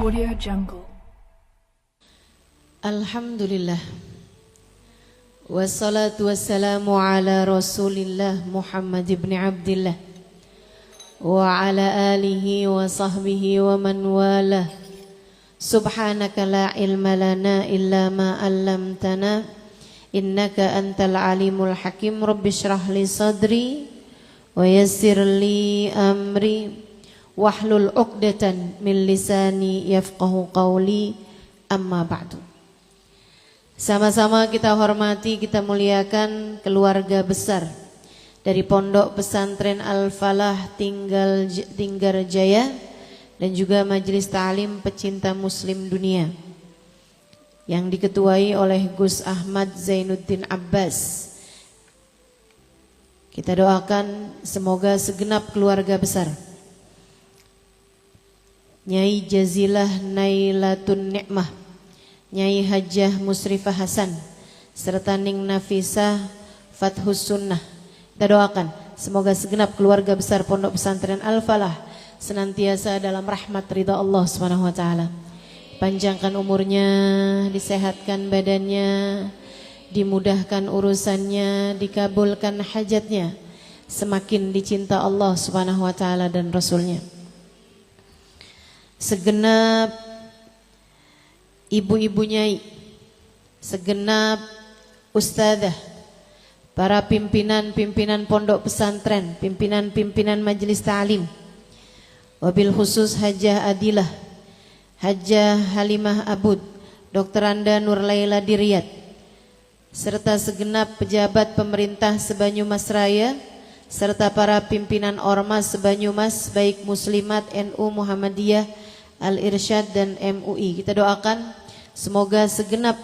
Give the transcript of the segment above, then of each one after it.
Audio Jungle. Alhamdulillah. Wassalatu wassalamu ala Rasulillah Muhammad ibn Abdillah wa ala alihi wa sahbihi wa man walah. Subhanaka la ilma lana illa ma 'allamtana innaka antal alimul hakim. Rabbi shrah li sadri wa yassir li amri wahlul 'uqdatan min lisani yafqahu qawli. Amma ba'du. Sama-sama kita hormati, kita muliakan keluarga besar dari Pondok Pesantren Al-Falah Tinggarjaya dan juga Majelis Ta'lim Pecinta Muslim Dunia yang diketuai oleh Gus Ahmad Zainuddin Abbas. Kita doakan semoga segenap keluarga besar Nyai Jazilah Nailatun Ni'mah, Nyai Hajjah Musrifah Hasan serta Ning Nafisah Fathus Sunnah. Kita doakan semoga segenap keluarga besar Pondok Pesantren Al-Falah senantiasa dalam rahmat ridha Allah Subhanahu wa taala. Panjangkan umurnya, disehatkan badannya, dimudahkan urusannya, dikabulkan hajatnya, semakin dicinta Allah Subhanahu wa taala dan Rasulnya. Segenap ibu-ibu nyai, segenap ustadzah, para pimpinan-pimpinan pondok pesantren, pimpinan-pimpinan majelis ta'lim, wabil khusus Hajjah Adilah, Hajjah Halimah Abud, Dr. Anda Nur Laila Diriyat, serta segenap pejabat pemerintah Sebanyumas Raya, serta para pimpinan ormas Sebanyumas, baik muslimat, NU, Muhammadiyah, Al-Irsyad dan MUI. Kita doakan semoga segenap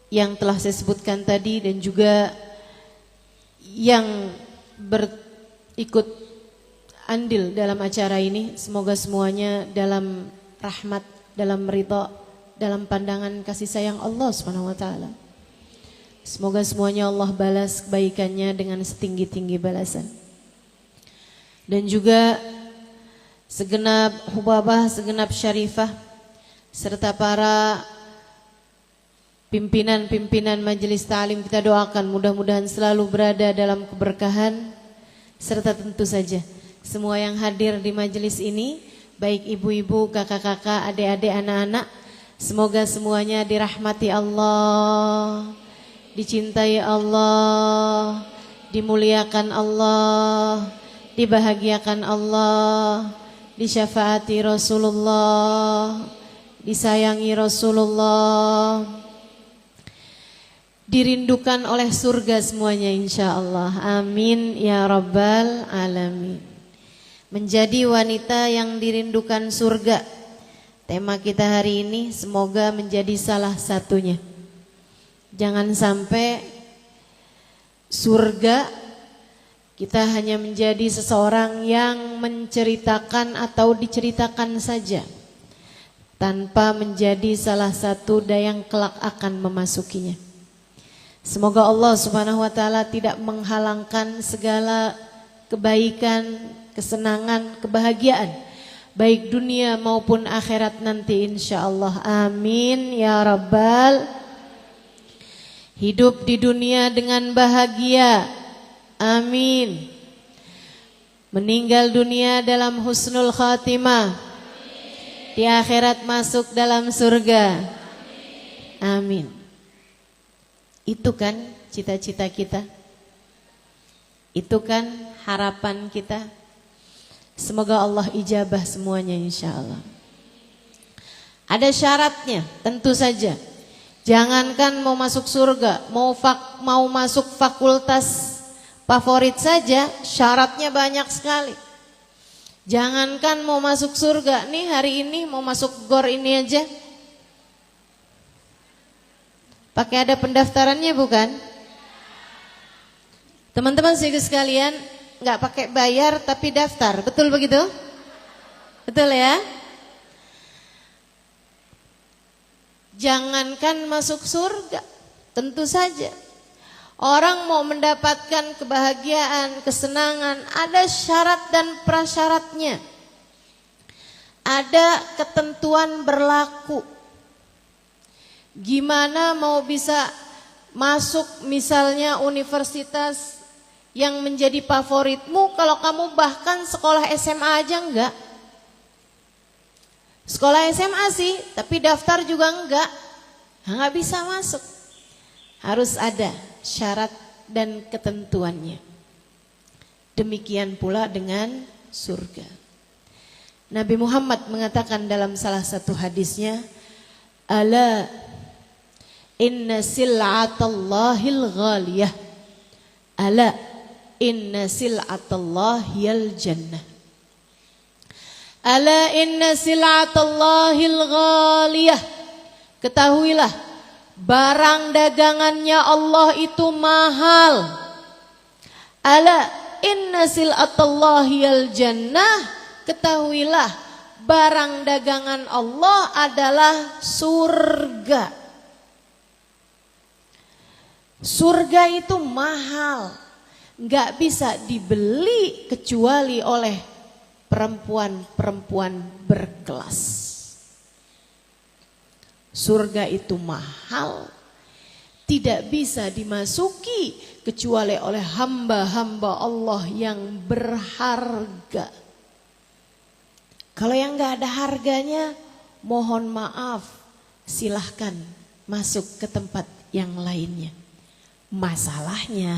yang telah saya sebutkan tadi dan juga yang berikut andil dalam acara ini, semoga semuanya dalam rahmat, dalam ridha, dalam pandangan kasih sayang Allah Subhanahu wa taala. Semoga semuanya Allah balas kebaikannya dengan setinggi-tinggi balasan. Dan juga segenap hubabah, segenap syarifah, serta para pimpinan-pimpinan majelis ta'lim, kita doakan mudah-mudahan selalu berada dalam keberkahan, serta tentu saja semua yang hadir di majelis ini, baik ibu-ibu, kakak-kakak, adik-adik, anak-anak, semoga semuanya dirahmati Allah, dicintai Allah, dimuliakan Allah, dibahagiakan Allah, disyafaati Rasulullah, disayangi Rasulullah, dirindukan oleh surga semuanya insyaallah. Amin ya rabbal alamin. Menjadi wanita yang dirindukan surga, tema kita hari ini, semoga menjadi salah satunya. Jangan sampai surga kita hanya menjadi seseorang yang menceritakan atau diceritakan saja, tanpa menjadi salah satu yang kelak akan memasukinya. Semoga Allah Subhanahu wa taala tidak menghalangkan segala kebaikan, kesenangan, kebahagiaan, baik dunia maupun akhirat nanti insyaallah. Amin ya rabbal. Hidup di dunia dengan bahagia, amin. Meninggal dunia dalam husnul khatimah, di akhirat masuk dalam surga, amin. Itu kan cita-cita kita, itu kan harapan kita. Semoga Allah ijabah semuanya insyaallah. Ada syaratnya tentu saja. Jangankan mau masuk surga, mau masuk fakultas favorit saja, syaratnya banyak sekali. Jangankan mau masuk surga, nih hari ini mau masuk GOR ini aja pakai ada pendaftarannya bukan? Teman-teman sekalian, nggak pakai bayar tapi daftar, betul begitu? Betul ya? Jangankan masuk surga, tentu saja orang mau mendapatkan kebahagiaan, kesenangan, ada syarat dan prasyaratnya. ada ketentuan berlaku. Gimana mau bisa masuk misalnya universitas yang menjadi favoritmu kalau kamu bahkan sekolah SMA aja enggak? Sekolah SMA sih, tapi daftar juga enggak. Enggak bisa masuk. Harus ada syarat dan ketentuannya. Demikian pula dengan surga. Nabi Muhammad mengatakan dalam salah satu hadisnya, ala inna sil'atallahil ghaliyah. Ala inna sil'atallahil jannah. Ala inna sil'atallahil ghaliyah. Ketahuilah, barang dagangannya Allah itu mahal. Ala inna sil'atallahil jannah. Ketahuilah, barang dagangan Allah adalah surga. Surga itu mahal, gak bisa dibeli kecuali oleh perempuan-perempuan berkelas. Surga itu mahal, tidak bisa dimasuki kecuali oleh hamba-hamba Allah yang berharga. Kalau yang gak ada harganya, mohon maaf, silahkan masuk ke tempat yang lainnya. Masalahnya,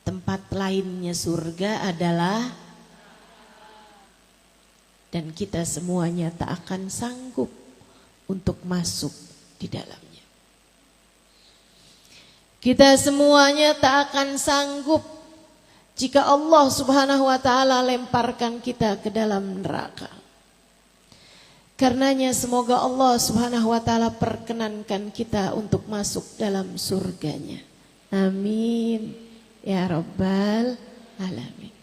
tempat lainnya surga adalah, dan kita semuanya tak akan sanggup untuk masuk di dalamnya. Kita semuanya tak akan sanggup jika Allah Subhanahu wa taala lemparkan kita ke dalam neraka. Karenanya semoga Allah Subhanahu wa taala perkenankan kita untuk masuk dalam surganya. Amin ya rabbal alamin.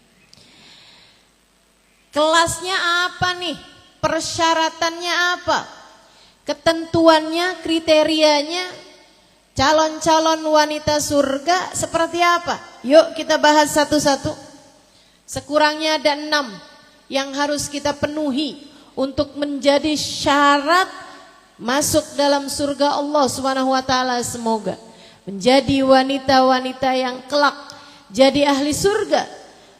Kelasnya apa nih? Persyaratannya apa? Ketentuannya, kriterianya, calon-calon wanita surga seperti apa? Yuk kita bahas satu-satu. Sekurangnya ada 6 yang harus kita penuhi untuk menjadi syarat masuk dalam surga Allah Subhanahu wa taala. Semoga menjadi wanita-wanita yang kelak jadi ahli surga,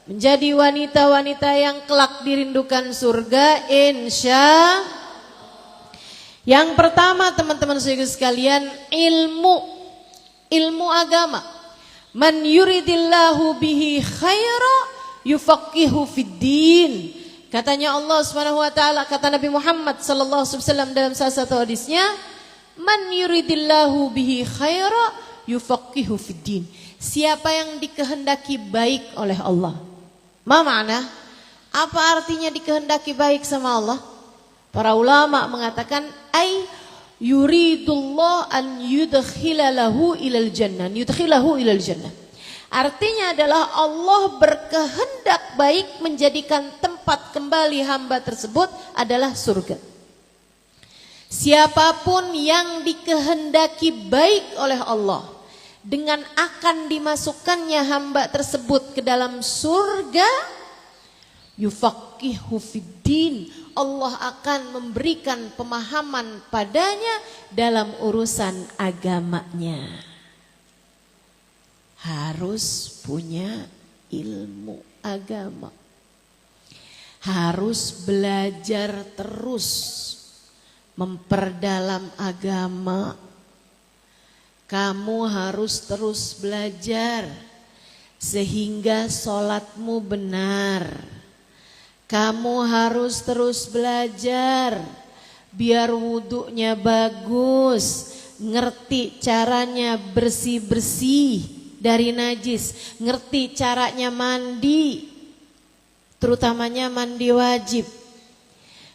menjadi wanita-wanita yang kelak dirindukan surga insya. Yang pertama teman-teman sekalian, ilmu agama. Man yuridillahu bihi khaira yufaqihu fiddin. Katanya Allah Subhanahu wa taala, kata Nabi Muhammad sallallahu alaihi wasallam dalam salah satu hadisnya, man yuridillahu bihi khaira yufaqihu fiddin. Siapa yang dikehendaki baik oleh Allah. Ma makna? Apa artinya dikehendaki baik sama Allah? Para ulama mengatakan ai yuridullah an yudkhilahu ilal jannah, yudkhilahu ilal jannah. Artinya adalah Allah berkehendak baik menjadikan tempat kembali hamba tersebut adalah surga. Siapapun yang dikehendaki baik oleh Allah dengan akan dimasukkannya hamba tersebut ke dalam surga, yufaqihu fiddin, Allah akan memberikan pemahaman padanya dalam urusan agamanya. Harus punya ilmu agama. Harus belajar terus memperdalam agama. Kamu harus terus belajar sehingga sholatmu benar. Kamu harus terus belajar biar wudunya bagus, ngerti caranya bersih-bersih dari najis, ngerti caranya mandi, terutamanya mandi wajib,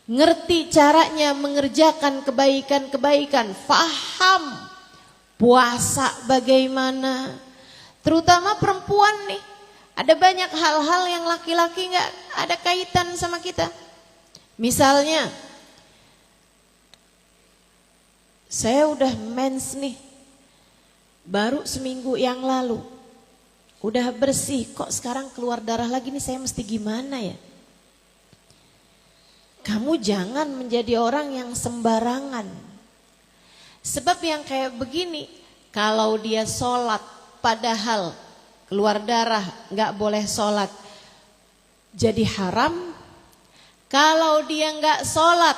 ngerti caranya mengerjakan kebaikan-kebaikan, faham puasa bagaimana, terutama perempuan nih. Ada banyak hal-hal yang laki-laki gak ada kaitan sama kita. Misalnya, saya udah mens nih, baru seminggu yang lalu. Udah bersih, kok sekarang keluar darah lagi nih, saya mesti gimana ya? kamu jangan menjadi orang yang sembarangan. Sebab yang kayak begini, kalau dia sholat padahal keluar darah gak boleh sholat, jadi haram. Kalau dia gak sholat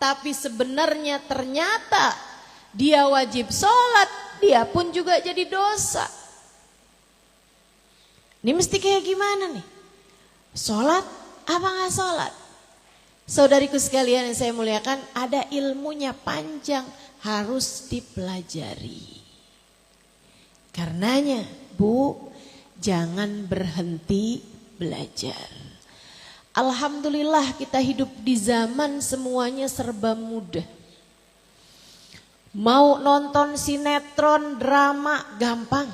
tapi sebenarnya ternyata dia wajib sholat, dia pun juga jadi dosa. Ini mesti kayak gimana nih? Sholat apa gak sholat? Saudariku sekalian yang saya muliakan, ada ilmunya panjang, harus dipelajari. Karenanya Bu, jangan berhenti belajar. Alhamdulillah kita hidup di zaman semuanya serba mudah. Mau nonton sinetron, drama, gampang.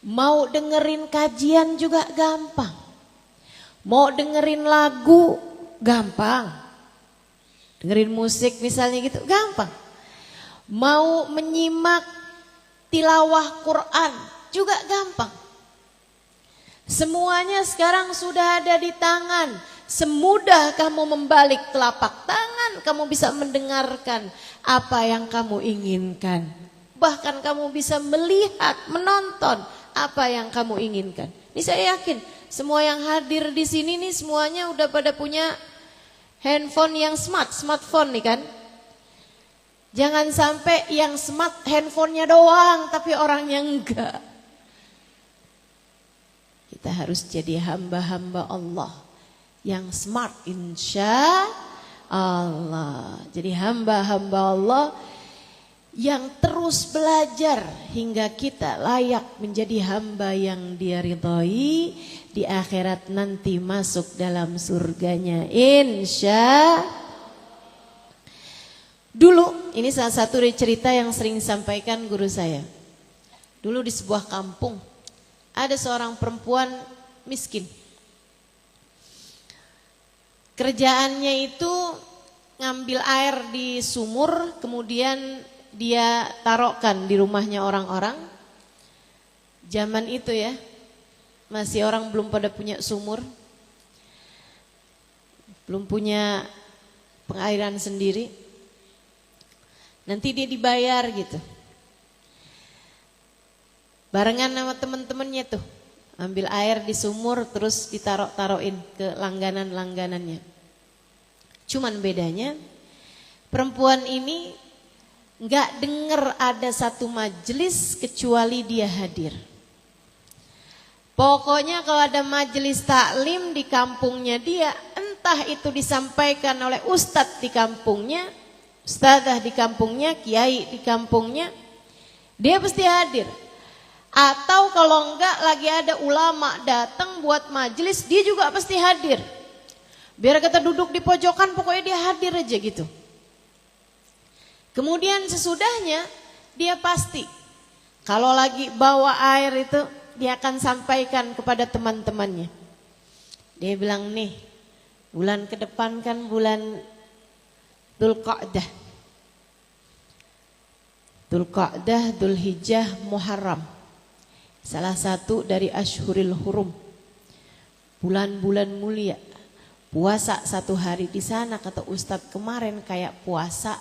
Mau dengerin kajian juga gampang. Mau dengerin lagu, gampang. Dengerin musik misalnya gitu, gampang. Mau menyimak tilawah Quran juga gampang. Semuanya sekarang sudah ada di tangan. Semudah kamu membalik telapak tangan, kamu bisa mendengarkan apa yang kamu inginkan. Bahkan kamu bisa melihat, menonton apa yang kamu inginkan. Ini saya yakin semua yang hadir di sini nih semuanya udah pada punya handphone yang smartphone nih kan. Jangan sampai yang smart handphonenya doang tapi orangnya enggak. Kita harus jadi hamba-hamba Allah yang smart insya Allah. Jadi hamba-hamba Allah yang terus belajar hingga kita layak menjadi hamba yang Dia ridhoi di akhirat nanti masuk dalam surganya insya. Dulu ini salah satu dari cerita yang sering disampaikan guru saya. Dulu di sebuah kampung ada seorang perempuan miskin. Kerjaannya itu ngambil air di sumur, kemudian dia taruhkan di rumahnya orang-orang. Zaman itu ya, masih orang belum pada punya sumur, belum punya pengairan sendiri. Nanti dia dibayar gitu. Barengan sama temen-temennya tuh, ambil air di sumur terus ditaruh-taruhin ke langganan-langganannya. Cuman bedanya perempuan ini nggak denger ada satu majelis kecuali dia hadir. Pokoknya kalau ada majelis taklim di kampungnya dia, entah itu disampaikan oleh ustadz di kampungnya, ustadzah di kampungnya, kiai di kampungnya, dia pasti hadir. Atau kalau enggak lagi ada ulama datang buat majelis, dia juga pasti hadir. Biar kita duduk di pojokan, pokoknya dia hadir aja gitu. Kemudian sesudahnya dia pasti kalau lagi bawa air itu dia akan sampaikan kepada teman-temannya. Dia bilang nih, bulan ke depan kan bulan Dzulqa'dah. Dzulqa'dah, Dzulhijjah, Muharram. Salah satu dari Ashhuril Hurum. Bulan-bulan mulia. Puasa 1 hari di sana kata Ustadz kemarin kayak puasa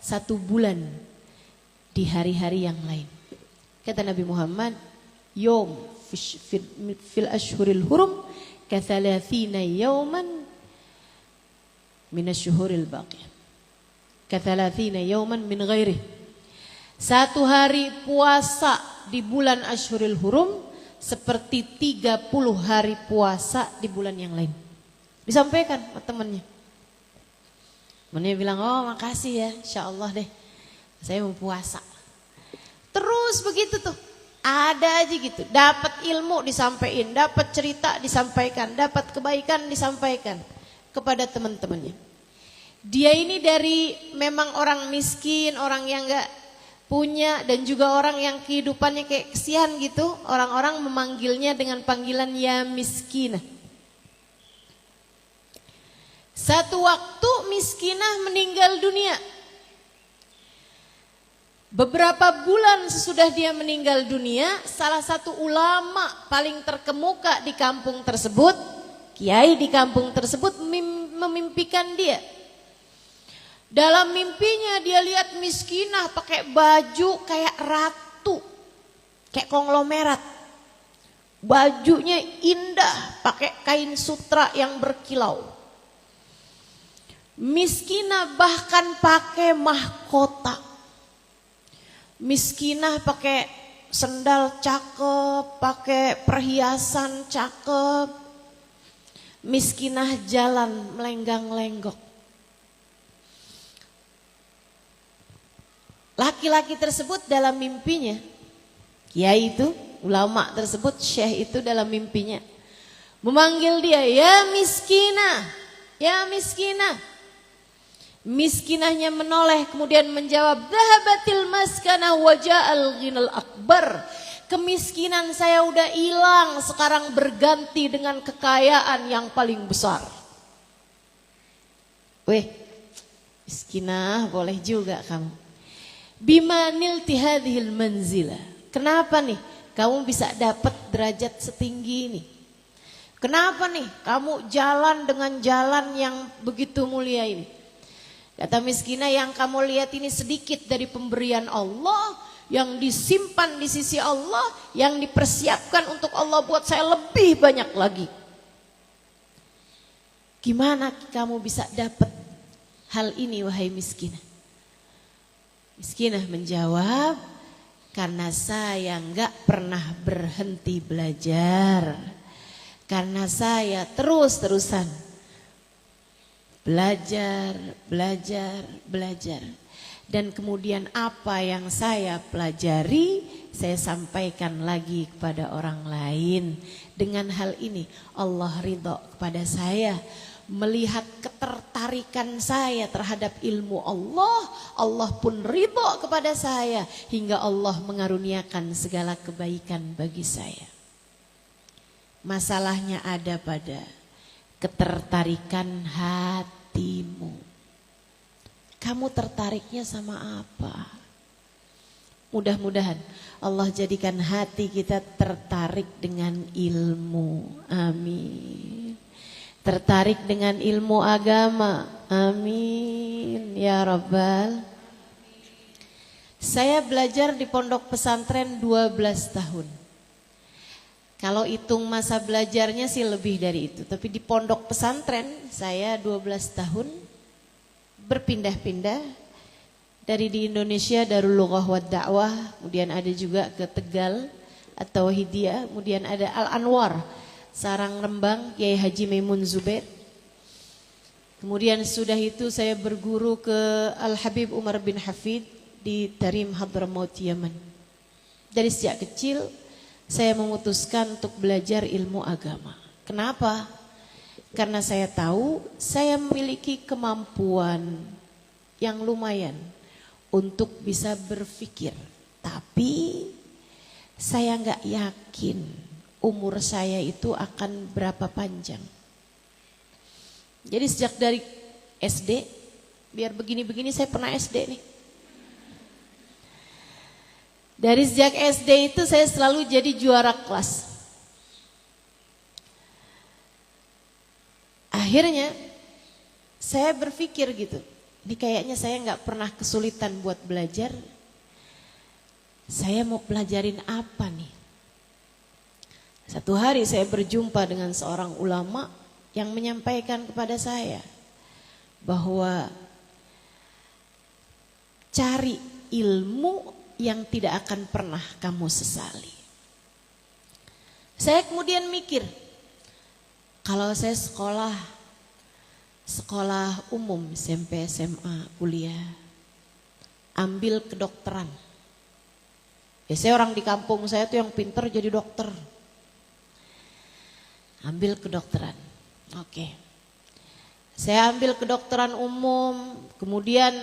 1 bulan di hari-hari yang lain. Kata Nabi Muhammad, Yom fil ashhuril hurum kathalathina yawman minasyuhuril baqiyah. Kathalathina yawman min ghairih. 1 hari puasa di bulan Ashhuril Hurum seperti 30 hari puasa di bulan yang lain. Disampaikan sama temannya. Temannya bilang, oh makasih ya, insyaallah deh, saya mau puasa. Terus begitu tuh, ada aja gitu, dapat ilmu disampaikan, dapat cerita disampaikan, dapat kebaikan disampaikan kepada teman-temannya. Dia ini dari memang orang miskin, orang yang gak punya dan juga orang yang kehidupannya kayak kesian gitu. Orang-orang memanggilnya dengan panggilan ya miskinah. Satu waktu miskinah meninggal dunia. Beberapa bulan sesudah dia meninggal dunia, salah satu ulama paling terkemuka di kampung tersebut kiai di kampung tersebut memimpikan dia. Dalam mimpinya dia lihat miskinah pakai baju kayak ratu, kayak konglomerat. Bajunya indah, pakai kain sutra yang berkilau. Miskinah bahkan pakai mahkota. Miskinah pakai sendal cakep, pakai perhiasan cakep. Miskinah jalan melenggang-lenggok. Laki-laki tersebut dalam mimpinya, kiai itu, ulama tersebut, syekh itu dalam mimpinya memanggil dia, ya miskinah, ya miskinah. Miskinahnya menoleh kemudian menjawab, dhahabatil maskana waja'al ghinal akbar. Kemiskinan saya udah hilang, sekarang berganti dengan kekayaan yang paling besar. Weh, miskinah boleh juga kamu. Bima nilti hadhil manzilah. Kenapa nih kamu bisa dapat derajat setinggi ini? Kenapa nih kamu jalan dengan jalan yang begitu mulia ini? Kata miskinah, yang kamu lihat ini sedikit dari pemberian Allah yang disimpan di sisi Allah, yang dipersiapkan untuk Allah buat saya lebih banyak lagi. Gimana kamu bisa dapat hal ini wahai miskinah? Miskinah menjawab, karena saya enggak pernah berhenti belajar. Karena saya terus-terusan belajar. Dan kemudian apa yang saya pelajari, saya sampaikan lagi kepada orang lain. Dengan hal ini Allah ridho kepada saya. Melihat ketertarikan saya terhadap ilmu Allah, Allah pun ridho kepada saya. Hingga Allah mengaruniakan segala kebaikan bagi saya. Masalahnya ada pada ketertarikan hatimu. Kamu tertariknya sama apa? Mudah-mudahan Allah jadikan hati kita tertarik dengan ilmu. Amin. Tertarik dengan ilmu agama. Amin. Ya Rabbal. Saya belajar di pondok pesantren 12 tahun. Kalau hitung masa belajarnya sih lebih dari itu. Tapi di pondok pesantren saya 12 tahun. Berpindah-pindah. Dari di Indonesia Darul Lughah wad Da'wah. Kemudian ada juga ke Tegal atau Hidiyah. Kemudian ada Al-Anwar, Sarang Rembang, Kiai Haji Maimun Zubair. Kemudian sudah itu saya berguru ke Al-Habib Umar bin Hafid di Tarim Hadramaut Yaman. Dari sejak kecil saya memutuskan untuk belajar ilmu agama. Kenapa? Karena saya tahu saya memiliki kemampuan yang lumayan untuk bisa berpikir. Tapi saya nggak yakin umur saya itu akan berapa panjang. Jadi sejak dari SD, biar begini-begini saya pernah SD nih. Dari sejak SD itu saya selalu jadi juara kelas. Akhirnya saya berpikir gitu, ini kayaknya saya nggak pernah kesulitan buat belajar. Saya mau pelajarin apa nih? Satu hari saya berjumpa dengan seorang ulama yang menyampaikan kepada saya bahwa cari ilmu yang tidak akan pernah kamu sesali. Saya kemudian mikir, kalau saya sekolah umum SMP, SMA, kuliah, ambil kedokteran. Biasanya orang di kampung saya tuh yang pinter jadi dokter. Ambil kedokteran. Oke. Saya ambil kedokteran umum, kemudian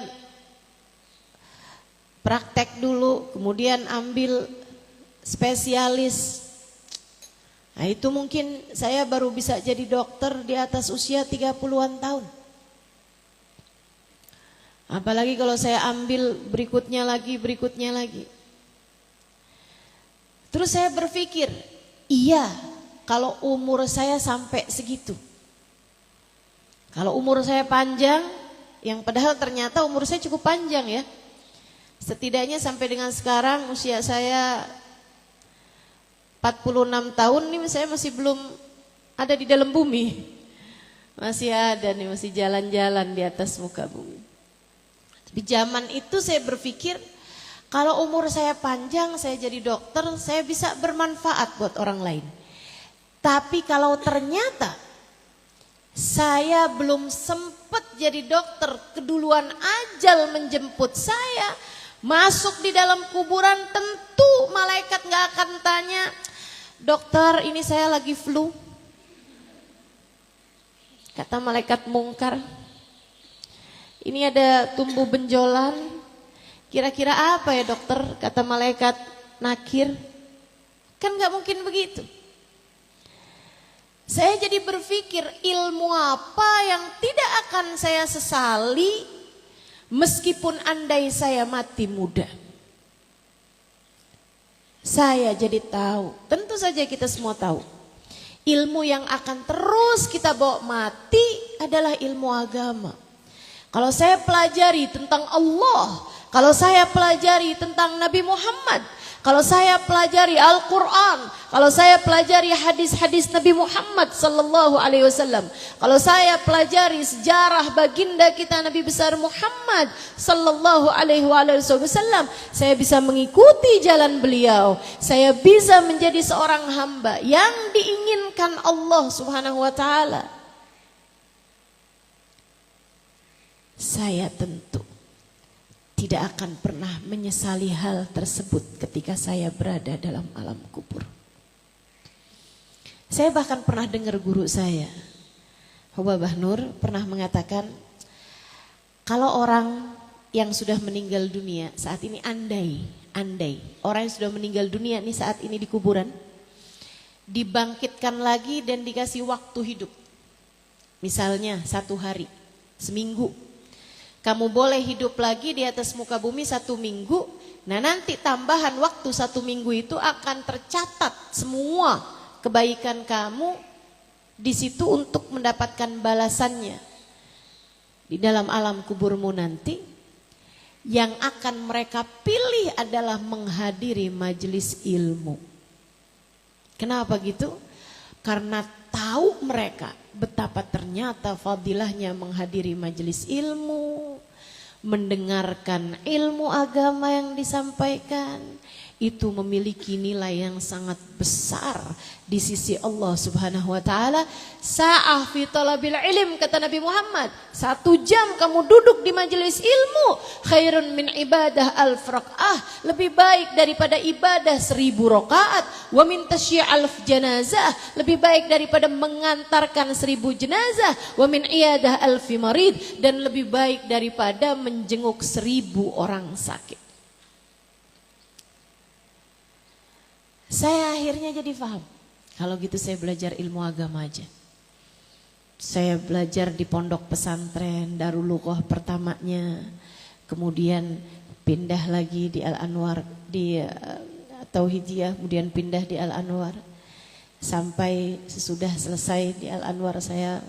praktek dulu, kemudian ambil spesialis. Nah itu mungkin saya baru bisa jadi dokter di atas usia 30-an tahun. Apalagi kalau saya ambil berikutnya lagi. Terus saya berpikir, iya, kalau umur saya sampai segitu. Kalau umur saya panjang, yang padahal ternyata umur saya cukup panjang ya. Setidaknya sampai dengan sekarang usia saya 46 tahun nih, saya masih belum ada di dalam bumi. Masih ada nih, masih jalan-jalan di atas muka bumi. Di zaman itu saya berpikir, kalau umur saya panjang, saya jadi dokter, saya bisa bermanfaat buat orang lain. Tapi kalau ternyata saya belum sempat jadi dokter, keduluan ajal menjemput saya, masuk di dalam kuburan, tentu malaikat gak akan tanya, dokter ini saya lagi flu. Kata malaikat mungkar, ini ada tumbuh benjolan. Kira-kira apa ya dokter? Kata malaikat nakir. Kan gak mungkin begitu. Saya jadi berpikir, ilmu apa yang tidak akan saya sesali meskipun andai saya mati muda. Saya jadi tahu, tentu saja kita semua tahu, ilmu yang akan terus kita bawa mati adalah ilmu agama. Kalau saya pelajari tentang Allah, kalau saya pelajari tentang Nabi Muhammad, kalau saya pelajari Al-Quran, kalau saya pelajari hadis-hadis Nabi Muhammad sallallahu alaihi wasallam, kalau saya pelajari sejarah baginda kita Nabi besar Muhammad sallallahu alaihi wasallam, saya bisa mengikuti jalan beliau. Saya bisa menjadi seorang hamba yang diinginkan Allah Subhanahu wa taala. Saya tentu tidak akan pernah menyesali hal tersebut ketika saya berada dalam alam kubur. Saya bahkan pernah dengar guru saya, Hubabah Nur, pernah mengatakan, kalau orang yang sudah meninggal dunia saat ini, andai orang yang sudah meninggal dunia ini saat ini di kuburan, dibangkitkan lagi dan dikasih waktu hidup. Misalnya 1 hari, seminggu. Kamu boleh hidup lagi di atas muka bumi 1 minggu. Nah nanti tambahan waktu 1 minggu itu akan tercatat semua kebaikan kamu di situ untuk mendapatkan balasannya. Di dalam alam kuburmu nanti, yang akan mereka pilih adalah menghadiri majelis ilmu. Kenapa gitu? Karena tahu mereka betapa ternyata fadilahnya menghadiri majelis ilmu, mendengarkan ilmu agama yang disampaikan, itu memiliki nilai yang sangat besar di sisi Allah Subhanahu wa taala. Sa'ah fi talabil ilm, kata Nabi Muhammad, 1 jam kamu duduk di majelis ilmu khairun min ibadah alf raq'ah, lebih baik daripada ibadah 1000 rakaat. Wa min tasyi' alf janazah, lebih baik daripada mengantarkan 1000 jenazah. Wa min iyadah alf marid, dan lebih baik daripada menjenguk 1000 orang sakit. Saya akhirnya jadi paham, kalau gitu saya belajar ilmu agama aja. Saya belajar di pondok pesantren Darul Lughah pertamanya, kemudian pindah lagi di Al-Anwar di Tauhidiyah, kemudian pindah di Al-Anwar. Sampai sesudah selesai di Al-Anwar saya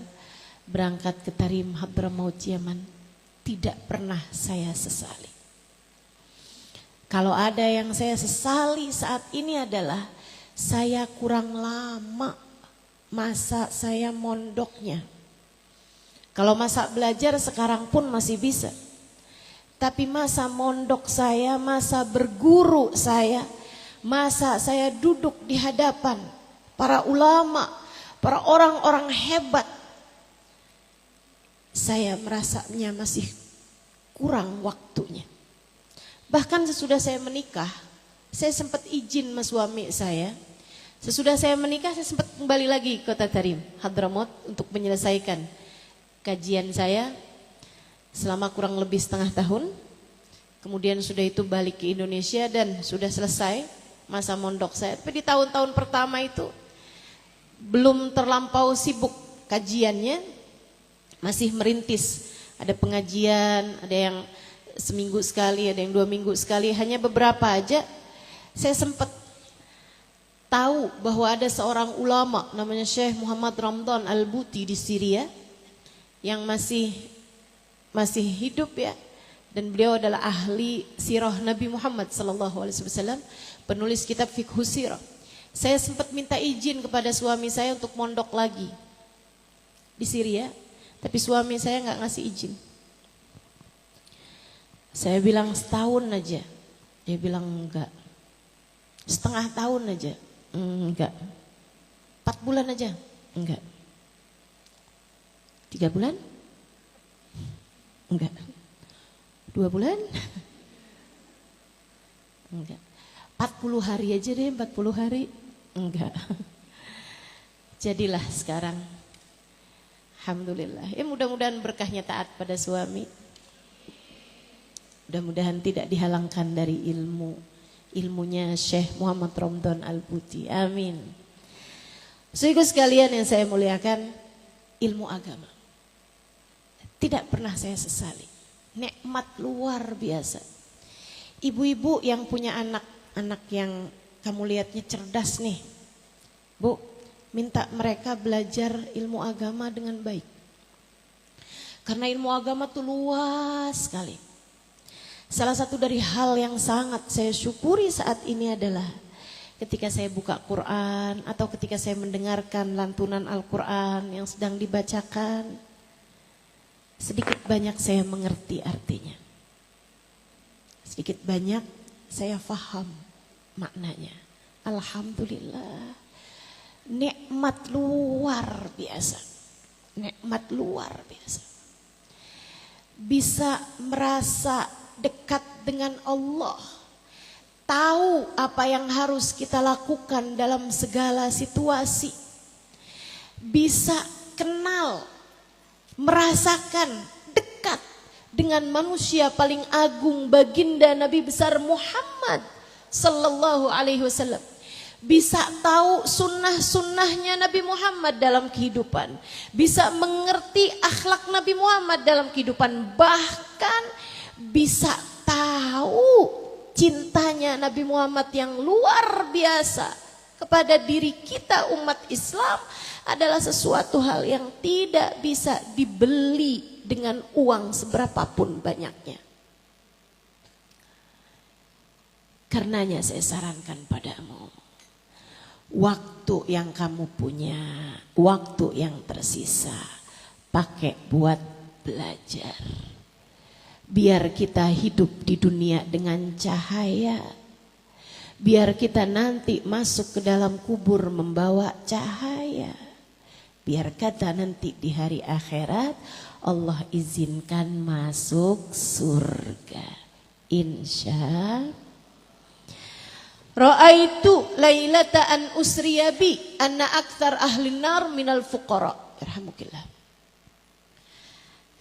berangkat ke Tarim Hadramaut Yaman. Tidak pernah saya sesali. Kalau ada yang saya sesali saat ini adalah saya kurang lama masa saya mondoknya. Kalau masa belajar sekarang pun masih bisa. Tapi masa mondok saya, masa berguru saya, masa saya duduk di hadapan para ulama, para orang-orang hebat, saya merasanya masih kurang waktunya. Bahkan sesudah saya menikah, saya sempat izin sama suami saya. Sesudah saya menikah, saya sempat kembali lagi ke Kota Tarim, Hadramaut, untuk menyelesaikan kajian saya selama kurang lebih setengah tahun. Kemudian sudah itu balik ke Indonesia dan sudah selesai masa mondok saya. Tapi di tahun-tahun pertama itu belum terlampau sibuk kajiannya, masih merintis. Ada pengajian, ada yang seminggu sekali, ada yang 2 minggu sekali, hanya beberapa aja. Saya sempat tahu bahwa ada seorang ulama namanya Syekh Muhammad Ramdan Al-Buti di Syria yang masih hidup ya, dan beliau adalah ahli sirah Nabi Muhammad SAW, penulis kitab Fiqhus Sirah. Saya sempat minta izin kepada suami saya untuk mondok lagi di Syria, tapi suami saya nggak ngasih izin. Saya bilang setahun aja, dia bilang enggak. Setengah tahun aja, enggak. 4 bulan aja, enggak. 3 bulan, enggak. 2 bulan, enggak. 40 hari aja deh, 40 hari, enggak. Jadilah sekarang. Alhamdulillah. Ya mudah-mudahan berkahnya taat pada suami. Mudah-mudahan tidak dihalangkan dari ilmunya Syekh Muhammad Ramdan Al-Buti. Amin. Saudara sekalian yang saya muliakan, ilmu agama tidak pernah saya sesali. Nikmat luar biasa. Ibu-ibu yang punya anak yang kamu lihatnya cerdas nih, Bu, minta mereka belajar ilmu agama dengan baik. Karena ilmu agama itu luas sekali. Salah satu dari hal yang sangat saya syukuri saat ini adalah ketika saya buka Quran atau ketika saya mendengarkan lantunan Al-Quran yang sedang dibacakan, sedikit banyak saya mengerti artinya. Sedikit banyak saya faham maknanya. Alhamdulillah. Nikmat luar biasa. Nikmat luar biasa. Bisa merasa dekat dengan Allah. Tahu apa yang harus kita lakukan dalam segala situasi. Bisa kenal, merasakan dekat dengan manusia paling agung, baginda Nabi besar Muhammad sallallahu alaihi wasallam. Bisa tahu sunnah-sunnahnya Nabi Muhammad dalam kehidupan. Bisa mengerti akhlak Nabi Muhammad dalam kehidupan. Bahkan bisa tahu cintanya Nabi Muhammad yang luar biasa kepada diri kita umat Islam adalah sesuatu hal yang tidak bisa dibeli dengan uang seberapapun banyaknya. Karenanya saya sarankan padamu, waktu yang kamu punya, waktu yang tersisa, pakai buat belajar. Biar kita hidup di dunia dengan cahaya. Biar kita nanti masuk ke dalam kubur membawa cahaya. Biar kata nanti di hari akhirat Allah izinkan masuk surga. Insya Ra'aitu lailata an usriya bi anna aktsar ahli nar minal fuqara. Yarhamukillah.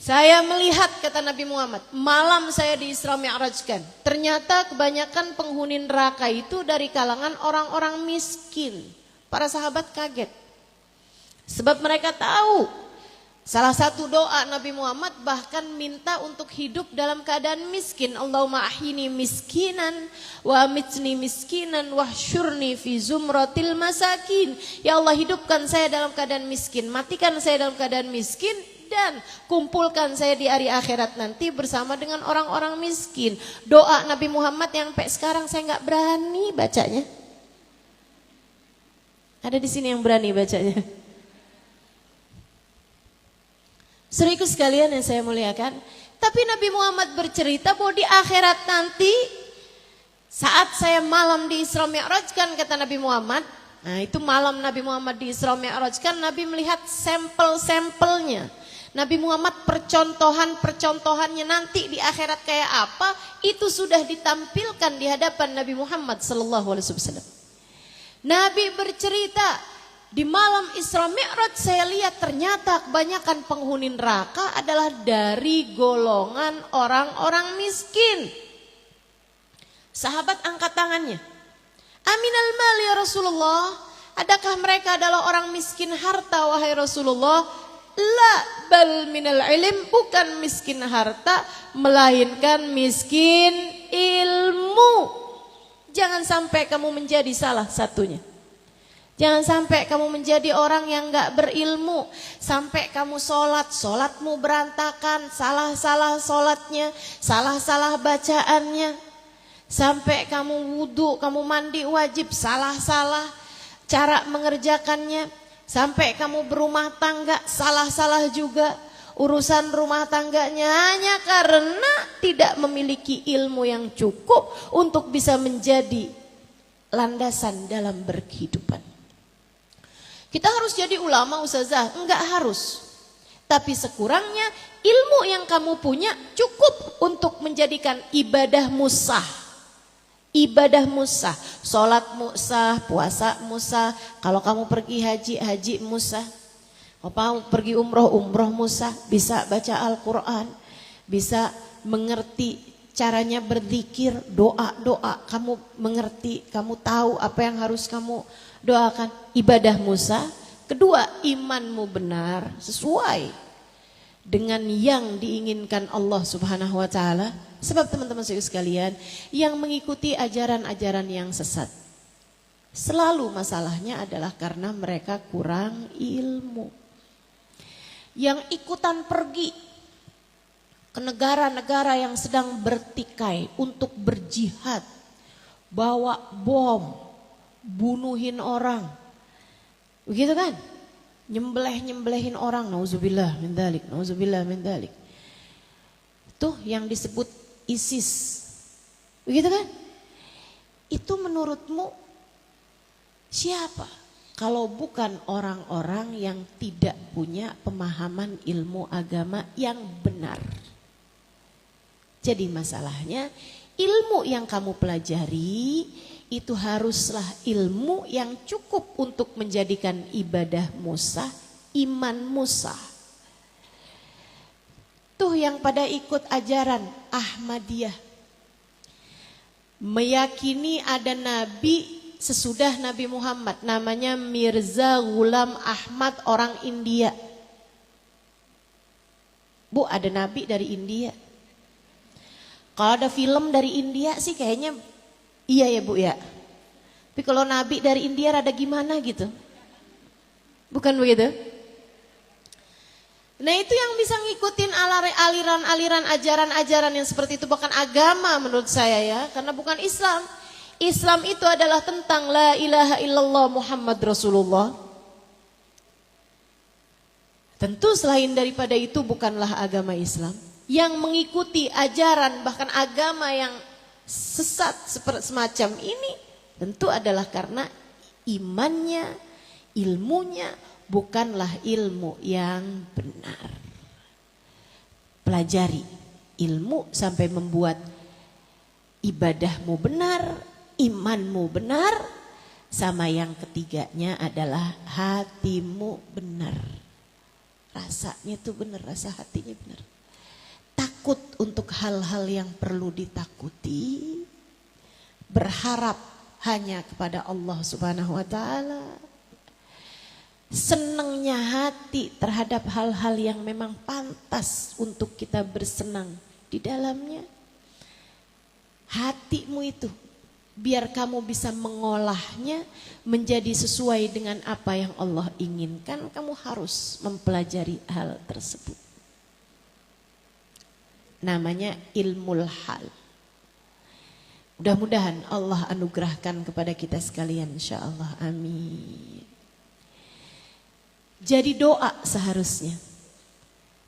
Saya melihat, kata Nabi Muhammad, malam saya di Isra Mi'rajkan, ternyata kebanyakan penghuni neraka itu dari kalangan orang-orang miskin. Para sahabat kaget. Sebab mereka tahu, salah satu doa Nabi Muhammad bahkan minta untuk hidup dalam keadaan miskin. Allahumma ahyini miskinan wa amitni miskinan wahsyurni fi zumratil masakin. Ya Allah, hidupkan saya dalam keadaan miskin, matikan saya dalam keadaan miskin, dan kumpulkan saya di hari akhirat nanti bersama dengan orang-orang miskin. Doa Nabi Muhammad yang sampai sekarang saya nggak berani bacanya. Ada di sini yang berani bacanya. Saudaraku sekalian yang saya muliakan, tapi Nabi Muhammad bercerita bahwa di akhirat nanti saat saya malam di Isra Mi'rajkan, kata Nabi Muhammad, nah itu malam Nabi Muhammad di Isra Mi'rajkan, Nabi melihat sampel-sampelnya. Nabi Muhammad percontohannya nanti di akhirat kayak apa, itu sudah ditampilkan di hadapan Nabi Muhammad sallallahu alaihi wasallam. Nabi bercerita, di malam Isra Mi'raj saya lihat ternyata kebanyakan penghuni neraka adalah dari golongan orang-orang miskin. Sahabat angkat tangannya. Aminal mal ya Rasulullah, adakah mereka adalah orang miskin harta wahai Rasulullah? La bal minal ilm, bukan miskin harta melainkan miskin ilmu. Jangan sampai kamu menjadi salah satunya. Jangan sampai kamu menjadi orang yang gak berilmu. Sampai kamu sholatmu berantakan, salah-salah sholatnya, salah-salah bacaannya. Sampai kamu wudhu, kamu mandi wajib, salah-salah cara mengerjakannya. Sampai kamu berumah tangga, salah-salah juga urusan rumah tangganya, hanya karena tidak memiliki ilmu yang cukup untuk bisa menjadi landasan dalam berkehidupan. Kita harus jadi ulama, ustazah? Enggak harus. Tapi sekurangnya ilmu yang kamu punya cukup untuk menjadikan ibadahmu sah. Ibadahmu sah, sholatmu sah, puasamu sah. Kalau kamu pergi haji, hajimu sah. Kalau pergi umroh sah. Bisa baca Al-Quran, bisa mengerti caranya berzikir, doa-doa. Kamu mengerti, kamu tahu apa yang harus kamu doakan. Ibadahmu sah. Kedua, imanmu benar sesuai dengan yang diinginkan Allah Subhanahu wa taala. Sebab teman-teman sekalian, yang mengikuti ajaran-ajaran yang sesat selalu masalahnya adalah karena mereka kurang ilmu. Yang ikutan pergi ke negara-negara yang sedang bertikai untuk berjihad, bawa bom, bunuhin orang, begitu kan? Nyembelih-nyembelihin orang, nauzubillah min dzalik, nauzubillah min dzalik. Tuh yang disebut ISIS. Begitu kan? Itu menurutmu siapa? Kalau bukan orang-orang yang tidak punya pemahaman ilmu agama yang benar. Jadi masalahnya ilmu yang kamu pelajari itu haruslah ilmu yang cukup untuk menjadikan ibadahmu sah, imanmu sah. Tuh yang pada ikut ajaran Ahmadiyah, meyakini ada nabi sesudah Nabi Muhammad, namanya Mirza Ghulam Ahmad, orang India. Bu, ada nabi dari India. Kalau ada film dari India sih kayaknya iya ya Bu ya. Tapi kalau nabi dari India rada gimana gitu. Bukan begitu? Nah itu yang bisa ngikutin aliran-aliran ajaran-ajaran yang seperti itu, bukan agama menurut saya ya, karena bukan Islam. Islam itu adalah tentang la ilaha illallah Muhammad Rasulullah. Tentu selain daripada itu bukanlah agama Islam. Yang mengikuti ajaran bahkan agama yang sesat semacam ini tentu adalah karena imannya, ilmunya bukanlah ilmu yang benar. Pelajari ilmu sampai membuat ibadahmu benar, imanmu benar, sama yang ketiganya adalah hatimu benar. Rasanya itu benar, rasa hatinya benar. Takut untuk hal-hal yang perlu ditakuti, berharap hanya kepada Allah Subhanahu wa taala. Senangnya hati terhadap hal-hal yang memang pantas untuk kita bersenang di dalamnya. Hatimu itu biar kamu bisa mengolahnya menjadi sesuai dengan apa yang Allah inginkan, kamu harus mempelajari hal tersebut. Namanya ilmul hal. Mudah-mudahan Allah anugerahkan kepada kita sekalian, insyaallah, amin. Jadi doa seharusnya.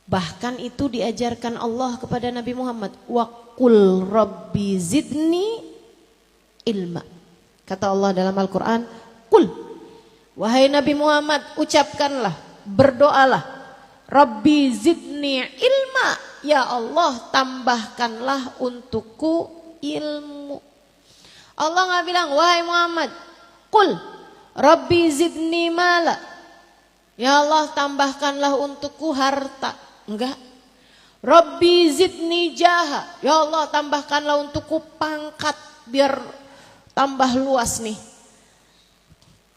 Bahkan itu diajarkan Allah kepada Nabi Muhammad. Wa qul rabbi zidni ilma. Kata Allah dalam Al-Quran, qul, wahai Nabi Muhammad, ucapkanlah, berdoalah, rabbi zidni ilma, ya Allah tambahkanlah untukku ilmu. Allah gak bilang, wahai Muhammad, qul rabbi zidni mala, ya Allah tambahkanlah untukku harta. Enggak. Rabbi zidni jaha, ya Allah tambahkanlah untukku pangkat biar tambah luas nih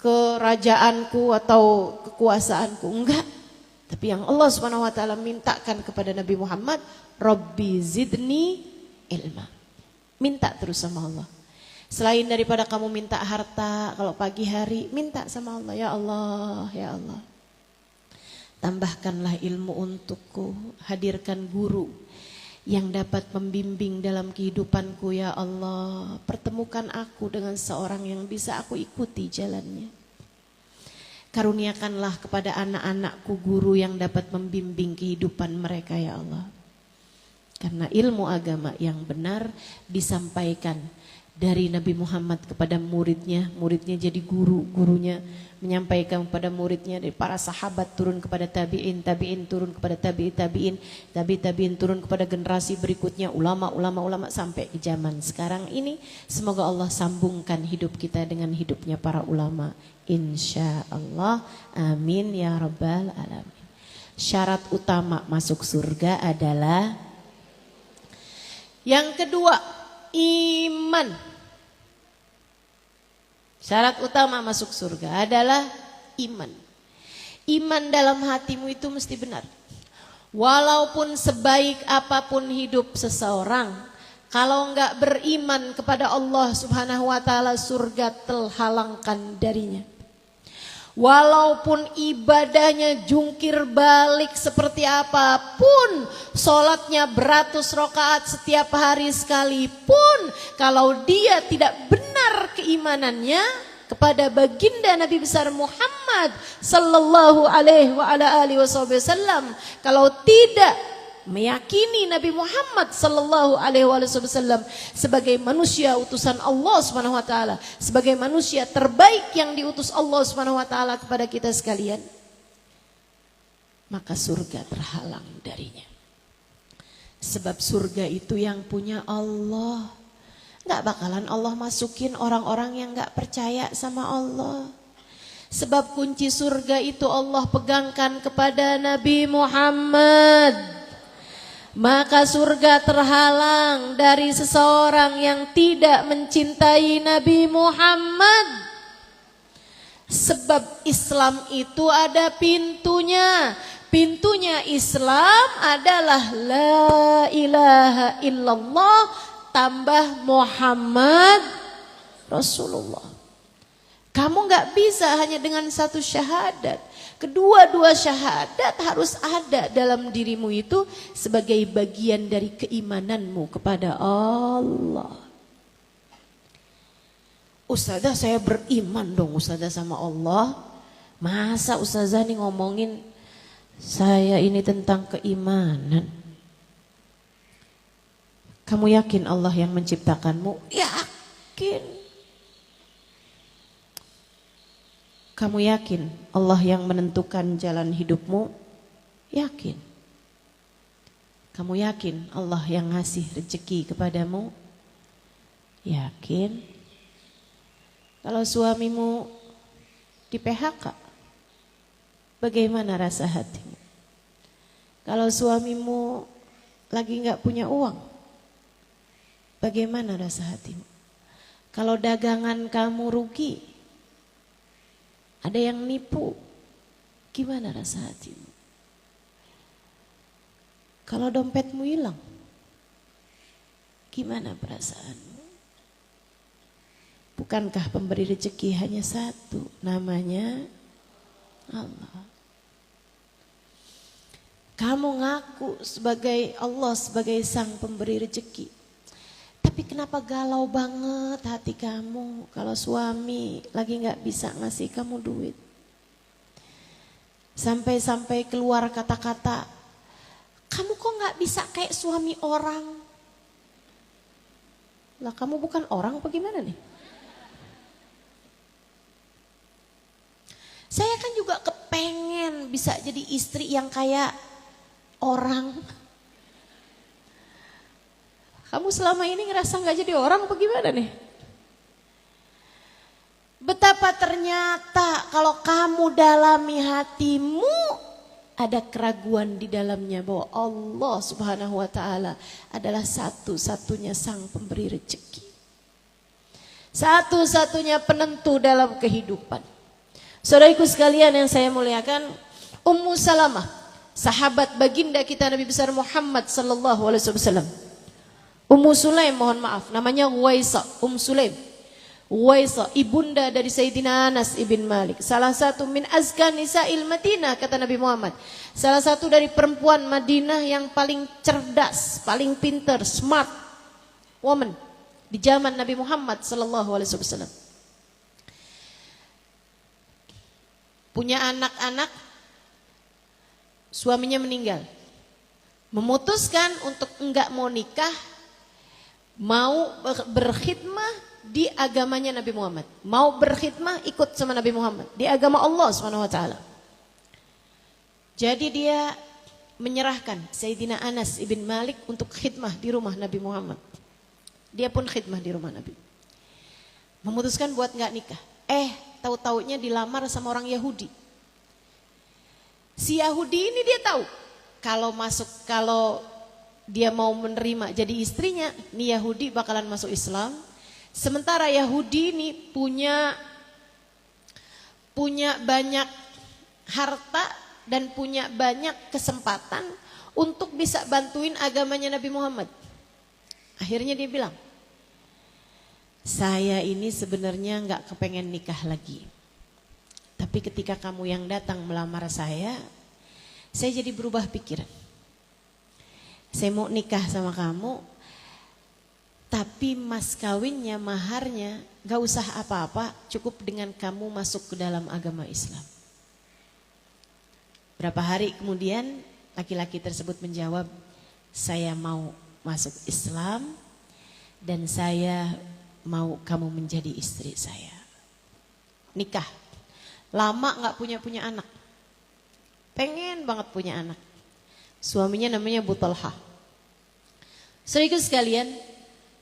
kerajaanku atau kekuasaanku. Enggak. Tapi yang Allah Subhanahu wa taala mintakan kepada Nabi Muhammad, Rabbi zidni ilma. Minta terus sama Allah. Selain daripada kamu minta harta, kalau pagi hari minta sama Allah, ya Allah, ya Allah, tambahkanlah ilmu untukku, hadirkan guru yang dapat membimbing dalam kehidupanku ya Allah. Pertemukan aku dengan seorang yang bisa aku ikuti jalannya. Karuniakanlah kepada anak-anakku guru yang dapat membimbing kehidupan mereka ya Allah. Karena ilmu agama yang benar disampaikan dari Nabi Muhammad kepada muridnya, muridnya jadi guru, gurunya menyampaikan kepada muridnya, dari para sahabat turun kepada tabi'in, tabi'in turun kepada tabi'in, tabi'in turun kepada generasi berikutnya, ulama sampai ke zaman sekarang ini. Semoga Allah sambungkan hidup kita dengan hidupnya para ulama, insya Allah, amin ya rabbal alamin. Syarat utama masuk surga adalah yang kedua, iman. Syarat utama masuk surga adalah iman. Iman dalam hatimu itu mesti benar. Walaupun sebaik apapun hidup seseorang, kalau enggak beriman kepada Allah Subhanahu wa taala, surga terhalangkan darinya. Walaupun ibadahnya jungkir balik seperti apapun, sholatnya beratus rakaat setiap hari sekalipun, kalau dia tidak benar keimanannya kepada baginda Nabi besar Muhammad sallallahu alaihi wasallam, kalau tidak meyakini Nabi Muhammad sallallahu alaihi wasallam sebagai manusia utusan Allah Subhanahu wa taala, sebagai manusia terbaik yang diutus Allah Subhanahu wa taala kepada kita sekalian, maka surga terhalang darinya. Sebab surga itu yang punya Allah. Enggak bakalan Allah masukin orang-orang yang enggak percaya sama Allah. Sebab kunci surga itu Allah pegangkan kepada Nabi Muhammad. Maka surga terhalang dari seseorang yang tidak mencintai Nabi Muhammad. Sebab Islam itu ada pintunya. Pintunya Islam adalah la ilaha illallah tambah Muhammad Rasulullah. Kamu gak bisa hanya dengan satu syahadat. Kedua-dua syahadat harus ada dalam dirimu itu sebagai bagian dari keimananmu kepada Allah. Ustazah, saya beriman dong Ustazah sama Allah. Masa Ustazah nih ngomongin saya ini tentang keimanan? Kamu yakin Allah yang menciptakanmu? Yakin. Kamu yakin Allah yang menentukan jalan hidupmu? Yakin. Kamu yakin Allah yang ngasih rezeki kepadamu? Yakin. Kalau suamimu di PHK, bagaimana rasa hatimu? Kalau suamimu lagi gak punya uang, bagaimana rasa hatimu? Kalau dagangan kamu rugi, ada yang nipu, gimana rasa hatimu? Kalau dompetmu hilang, gimana perasaanmu? Bukankah pemberi rezeki hanya satu, namanya Allah? Kamu ngaku sebagai Allah, sebagai sang pemberi rezeki. Tapi kenapa galau banget hati kamu kalau suami lagi gak bisa ngasih kamu duit? Sampai-sampai keluar kata-kata, kamu kok gak bisa kayak suami orang? Lah kamu bukan orang apa gimana nih? Saya kan juga kepengen bisa jadi istri yang kayak orang. Kamu selama ini ngerasa gak jadi orang apa gimana nih? Betapa ternyata kalau kamu dalami hatimu, ada keraguan di dalamnya bahwa Allah Subhanahu wa taala adalah satu-satunya sang pemberi rezeki. Satu-satunya penentu dalam kehidupan. Saudaraku sekalian yang saya muliakan, Ummu Salamah, sahabat baginda kita Nabi besar Muhammad sallallahu alaihi wasallam. Ummu Sulaim, mohon maaf, namanya Huwaisa, Sulaim. Uwaisa, ibunda dari Sayyidina Anas ibn Malik. Salah satu min azkan nisa'il Madinah, kata Nabi Muhammad. Salah satu dari perempuan Madinah yang paling cerdas, paling pintar, smart woman di zaman Nabi Muhammad sallallahu alaihi wasallam. Punya anak-anak, suaminya meninggal. Memutuskan untuk enggak mau nikah, mau berkhidmah di agamanya Nabi Muhammad. Mau berkhidmah ikut sama Nabi Muhammad di agama Allah SWT. Jadi dia menyerahkan Sayyidina Anas ibn Malik untuk khidmah di rumah Nabi Muhammad. Dia pun khidmah di rumah Nabi. Memutuskan buat enggak nikah. Tahu-taunya dilamar sama orang Yahudi. Si Yahudi ini dia tahu kalau dia mau menerima jadi istrinya, nih Yahudi bakalan masuk Islam. Sementara Yahudi ini punya banyak harta dan punya banyak kesempatan untuk bisa bantuin agamanya Nabi Muhammad. Akhirnya dia bilang, saya ini sebenarnya nggak kepengen nikah lagi. Tapi ketika kamu yang datang melamar saya jadi berubah pikiran. Saya mau nikah sama kamu, tapi mas kawinnya, maharnya gak usah apa-apa, cukup dengan kamu masuk ke dalam agama Islam. Berapa hari kemudian laki-laki tersebut menjawab, saya mau masuk Islam dan saya mau kamu menjadi istri saya. Nikah. Lama gak punya anak. Pengen banget punya anak. Suaminya namanya Abu Talha. Saudaraku sekalian,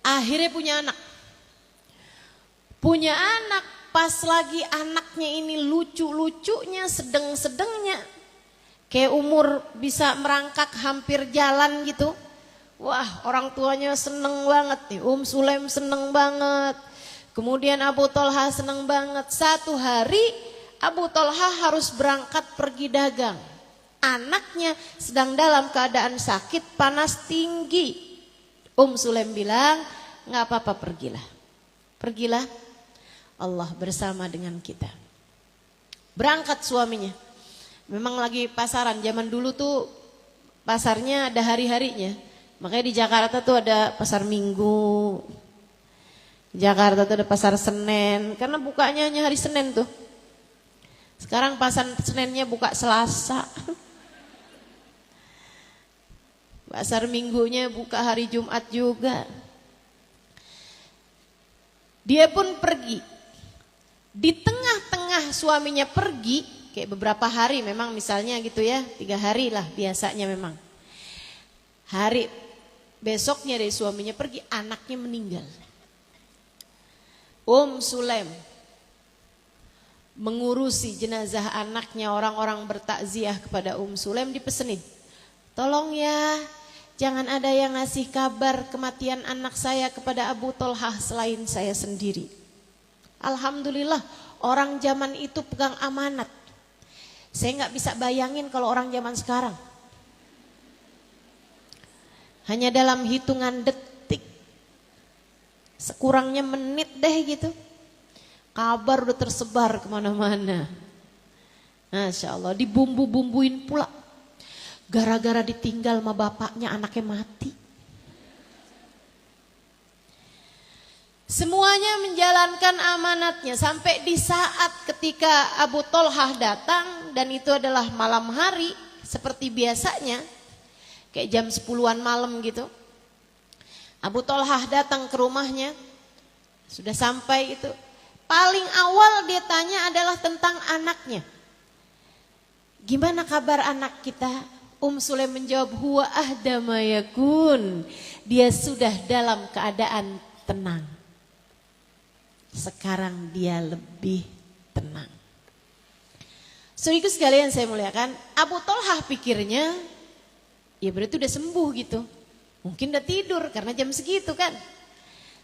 akhirnya punya anak. Punya anak, pas lagi anaknya ini lucu-lucunya, sedeng-sedengnya. Kayak umur bisa merangkak hampir jalan gitu. Wah, orang tuanya seneng banget nih. Sulaim seneng banget. Kemudian Abu Talha seneng banget. Satu hari Abu Talha harus berangkat pergi dagang. Anaknya sedang dalam keadaan sakit, panas tinggi. Sulaim bilang, gak apa-apa, pergilah. Pergilah, Allah bersama dengan kita. Berangkat suaminya. Memang lagi pasaran, zaman dulu tuh pasarnya ada hari-harinya. Makanya di Jakarta tuh ada pasar Minggu. Jakarta tuh ada pasar Senin, karena bukanya hanya hari Senin tuh. Sekarang pasar Seninnya buka Selasa. Pasar Minggunya buka hari Jumat juga. Dia pun pergi. Di tengah-tengah suaminya pergi, kayak beberapa hari memang misalnya gitu ya, 3 hari lah biasanya memang. Hari besoknya dari suaminya pergi, anaknya meninggal. Sulaim mengurusi jenazah anaknya, orang-orang bertakziah kepada Sulaim, dipesenin, tolong ya, jangan ada yang ngasih kabar kematian anak saya kepada Abu Talha selain saya sendiri. Alhamdulillah orang zaman itu pegang amanat. Saya gak bisa bayangin kalau orang zaman sekarang. Hanya dalam hitungan detik, sekurangnya menit deh gitu, kabar udah tersebar kemana-mana. Masya Allah, dibumbu-bumbuin pula. Gara-gara ditinggal sama bapaknya, anaknya mati. Semuanya menjalankan amanatnya. Sampai di saat ketika Abu Talha datang, dan itu adalah malam hari seperti biasanya, kayak jam 10-an malam gitu. Abu Talha datang ke rumahnya, sudah sampai itu. Paling awal dia tanya adalah tentang anaknya. Gimana kabar anak kita? Sulaim menjawab, huwa ahda ma yakun. Dia sudah dalam keadaan tenang. Sekarang dia lebih tenang. Saudaraku sekalian saya muliakan, Abu Talha pikirnya, ya berarti udah sembuh gitu. Mungkin udah tidur karena jam segitu kan.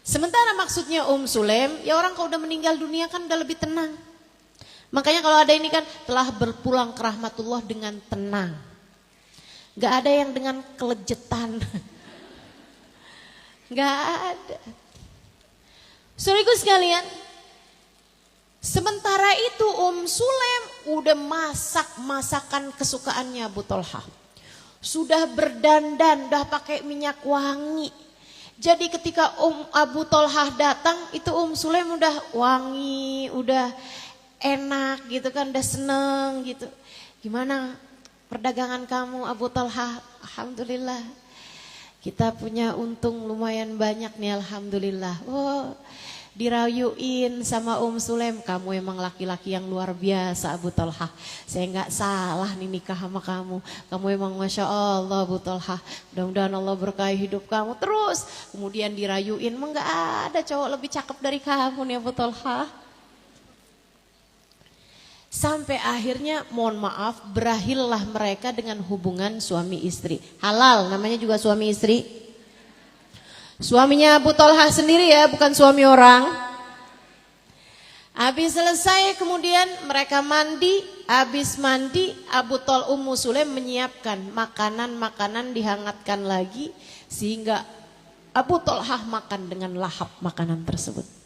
Sementara maksudnya Sulaim, ya orang kalau udah meninggal dunia kan udah lebih tenang. Makanya kalau ada ini kan, telah berpulang ke rahmatullah dengan tenang. Gak ada yang dengan kelejetan. Gak ada. Saudaraku sekalian, Sementara itu Sulaim udah masak masakan kesukaannya Abu Thalhah. Sudah berdandan, udah pakai minyak wangi. Jadi ketika Abu Thalhah datang, itu Sulaim udah wangi, udah enak gitu kan, udah seneng gitu. Gimana perdagangan kamu Abu Thalhah? Alhamdulillah. Kita punya untung lumayan banyak nih alhamdulillah. Oh, dirayuin sama Sulaim, kamu emang laki-laki yang luar biasa Abu Thalhah. Saya nggak salah nih nikah sama kamu. Kamu emang Masya Allah Abu Thalhah. Mudah-mudahan Allah berkahi hidup kamu terus. Kemudian dirayuin, emang nggak ada cowok lebih cakep dari kamu nih Abu Thalhah. Sampai akhirnya mohon maaf berakhirlah mereka dengan hubungan suami istri. Halal namanya juga suami istri. Suaminya Abu Thalhah sendiri ya, bukan suami orang. Habis selesai kemudian mereka mandi. Habis mandi Ummu Sulaim menyiapkan makanan-makanan dihangatkan lagi. Sehingga Abu Thalhah makan dengan lahap makanan tersebut.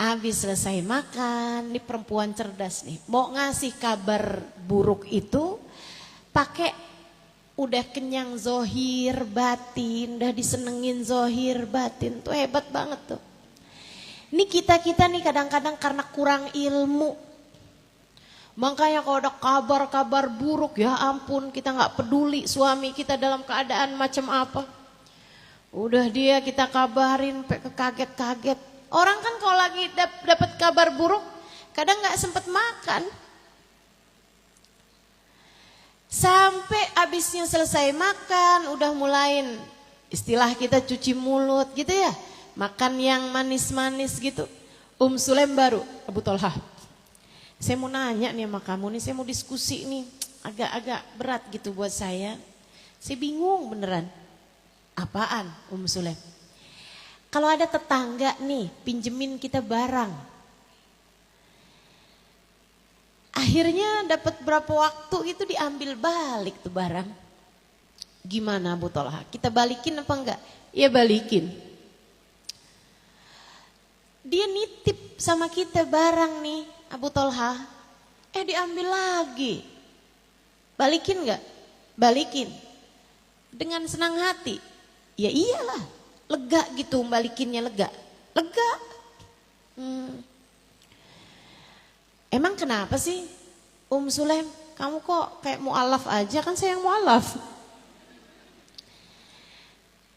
Habis selesai makan, ini perempuan cerdas nih. Mau ngasih kabar buruk itu pakai udah kenyang zohir batin, udah disenengin zohir batin, tuh hebat banget tuh. Ini kita nih kadang-kadang karena kurang ilmu, makanya kalau ada kabar-kabar buruk ya ampun kita nggak peduli suami kita dalam keadaan macam apa, udah dia kita kabarin kaget-kaget. Orang kan kalau lagi dapat kabar buruk kadang nggak sempet makan. Sampai abisnya selesai makan, udah mulain istilah kita cuci mulut gitu ya. Makan yang manis-manis gitu. Sulaim baru, Abu Thalhah. Saya mau nanya nih sama kamu nih, saya mau diskusi nih. Agak-agak berat gitu buat saya. Saya bingung beneran. Apaan Sulaim? Kalau ada tetangga nih pinjemin kita barang. Akhirnya dapat berapa waktu itu diambil balik tuh barang. Gimana Abu Thalhah? Kita balikin apa enggak? Ya balikin. Dia nitip sama kita barang nih Abu Thalhah. Diambil lagi. Balikin enggak? Balikin. Dengan senang hati. Ya iyalah. Lega gitu balikinnya lega. Lega. Emang kenapa sih Sulaim? Kamu kok kayak mu'alaf aja, kan saya yang mu'alaf.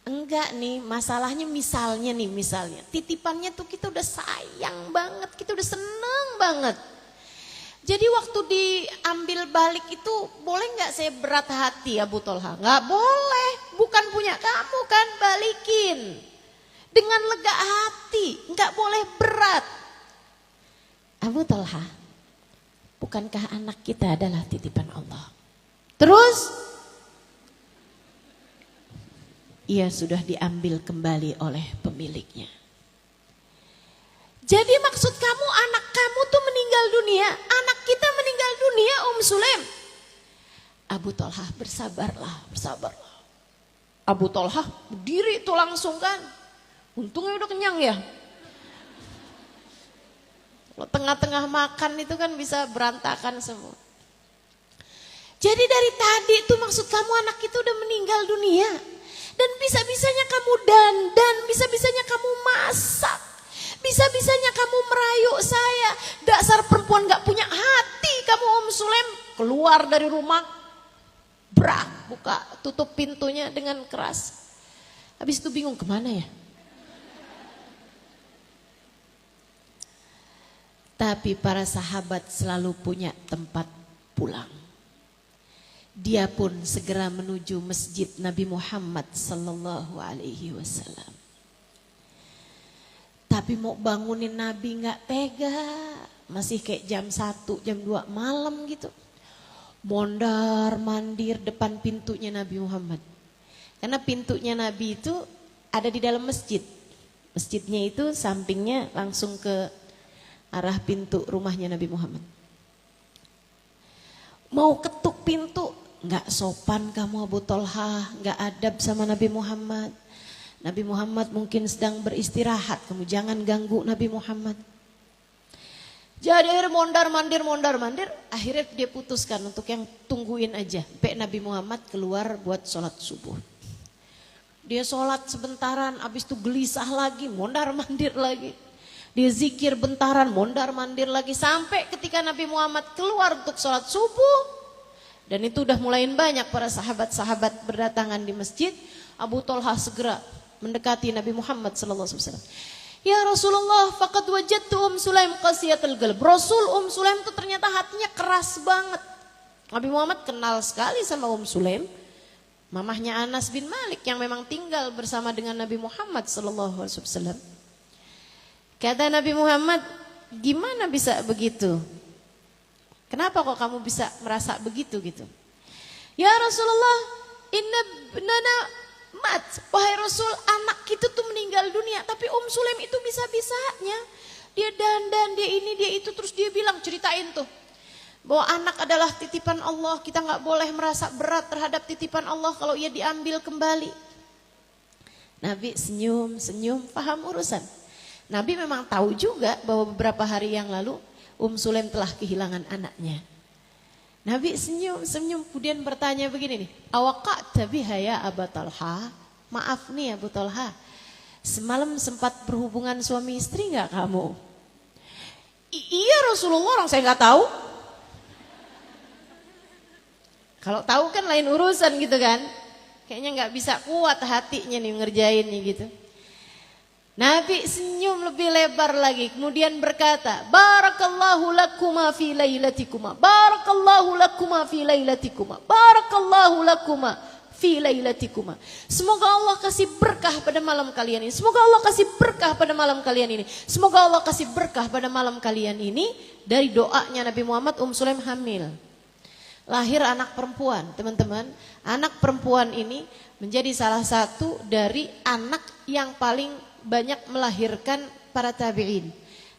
Enggak nih, masalahnya misalnya titipannya tuh kita udah sayang banget, kita udah seneng banget. Jadi waktu diambil balik itu boleh gak saya berat hati Abu Thalhah? Gak boleh, bukan punya kamu kan, balikin. Dengan lega hati, gak boleh berat. Abu Thalhah, bukankah anak kita adalah titipan Allah? Terus, ia sudah diambil kembali oleh pemiliknya. Jadi maksud kamu anak kamu tuh meninggal dunia, anak kita meninggal dunia Sulaim. Abu Thalhah bersabarlah. Abu Thalhah berdiri itu langsung kan. Untungnya udah kenyang ya. Kalau tengah-tengah makan itu kan bisa berantakan semua. Jadi dari tadi tuh maksud kamu anak kita udah meninggal dunia. Dan bisa-bisanya kamu dandan, bisa-bisanya kamu masak. Bisa-bisanya kamu merayu saya. Dasar perempuan gak punya hati kamu Sulaim. Keluar dari rumah. Brak, buka, tutup pintunya dengan keras. Habis itu bingung kemana ya. Tapi para sahabat selalu punya tempat pulang. Dia pun segera menuju masjid Nabi Muhammad sallallahu alaihi wasallam. Tapi mau bangunin Nabi gak tega. Masih kayak jam 1, jam 2 malam gitu. Mondar mandir depan pintunya Nabi Muhammad. Karena pintunya Nabi itu ada di dalam masjid. Masjidnya itu sampingnya langsung ke arah pintu rumahnya Nabi Muhammad. Mau ketuk pintu, gak sopan kamu Abu Thalhah. Gak adab sama Nabi Muhammad. Nabi Muhammad mungkin sedang beristirahat, kamu jangan ganggu Nabi Muhammad. Jadi akhirnya mondar mandir, akhirnya dia putuskan untuk yang tungguin aja. Sampai Nabi Muhammad keluar buat sholat subuh. Dia sholat sebentaran, abis itu gelisah lagi, mondar mandir lagi. Dia zikir bentaran, mondar mandir lagi. Sampai ketika Nabi Muhammad keluar untuk sholat subuh. Dan itu udah mulain banyak para sahabat-sahabat berdatangan di masjid. Abu Thalhah segera mendekati Nabi Muhammad SAW. Ya Rasulullah, faqad wajadtu Sulaim qasiyatul qalb. Rasul Sulaim itu ternyata hatinya keras banget. Nabi Muhammad kenal sekali sama Sulaim. Mamahnya Anas bin Malik yang memang tinggal bersama dengan Nabi Muhammad SAW. Kata Nabi Muhammad, gimana bisa begitu? Kenapa kok kamu bisa merasa begitu gitu? Ya Rasulullah, inna ibnana mat. Wahai Rasul, anak kita tuh meninggal dunia. Tapi Sulaim itu bisa-bisanya. Dia dandan, dia ini, dia itu. Terus dia bilang, ceritain tuh. Bahwa anak adalah titipan Allah. Kita gak boleh merasa berat terhadap titipan Allah kalau ia diambil kembali. Nabi senyum, paham urusan. Nabi memang tahu juga bahwa beberapa hari yang lalu Sulaim telah kehilangan anaknya. Nabi senyum, kemudian bertanya begini nih. Awaqa'ta biha ya Abu Thalhah? Maaf nih Abu Thalhah, semalam sempat berhubungan suami istri gak kamu? Iya Rasulullah, orang saya gak tahu. Kalau tahu kan lain urusan gitu kan. Kayaknya gak bisa kuat hatinya nih ngerjainnya gitu. Nabi senyum lebih lebar lagi, kemudian berkata, Barakallahu lakuma fi lailatikuma, Barakallahu lakuma fi lailatikuma, Barakallahu lakuma fi lailatikuma. Semoga Allah kasih berkah pada malam kalian ini. Semoga Allah kasih berkah pada malam kalian ini. Semoga Allah kasih berkah pada malam kalian ini. Dari doanya Nabi Muhammad, Sulaim hamil. Lahir anak perempuan, teman-teman. Anak perempuan ini menjadi salah satu dari anak yang paling banyak melahirkan para tabi'in.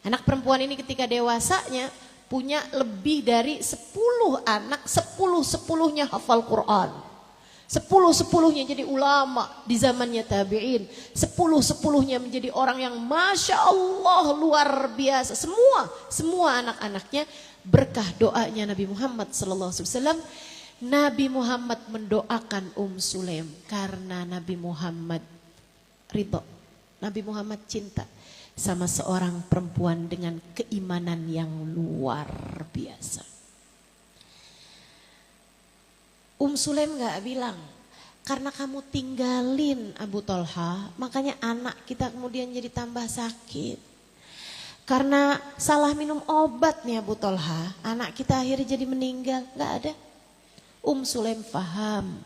Anak perempuan ini ketika dewasanya punya lebih dari 10 anak, 10-10-nya hafal Quran. 10-10-nya jadi ulama di zamannya tabi'in. 10-10-nya menjadi orang yang Masya Allah luar biasa. Semua anak-anaknya berkah doanya Nabi Muhammad SAW. Nabi Muhammad mendoakan Sulaim karena Nabi Muhammad ridho. Nabi Muhammad cinta sama seorang perempuan dengan keimanan yang luar biasa. Sulaim gak bilang, karena kamu tinggalin Abu Thalhah, makanya anak kita kemudian jadi tambah sakit. Karena salah minum obat nih Abu Thalhah, anak kita akhirnya jadi meninggal. Gak ada. Sulaim faham.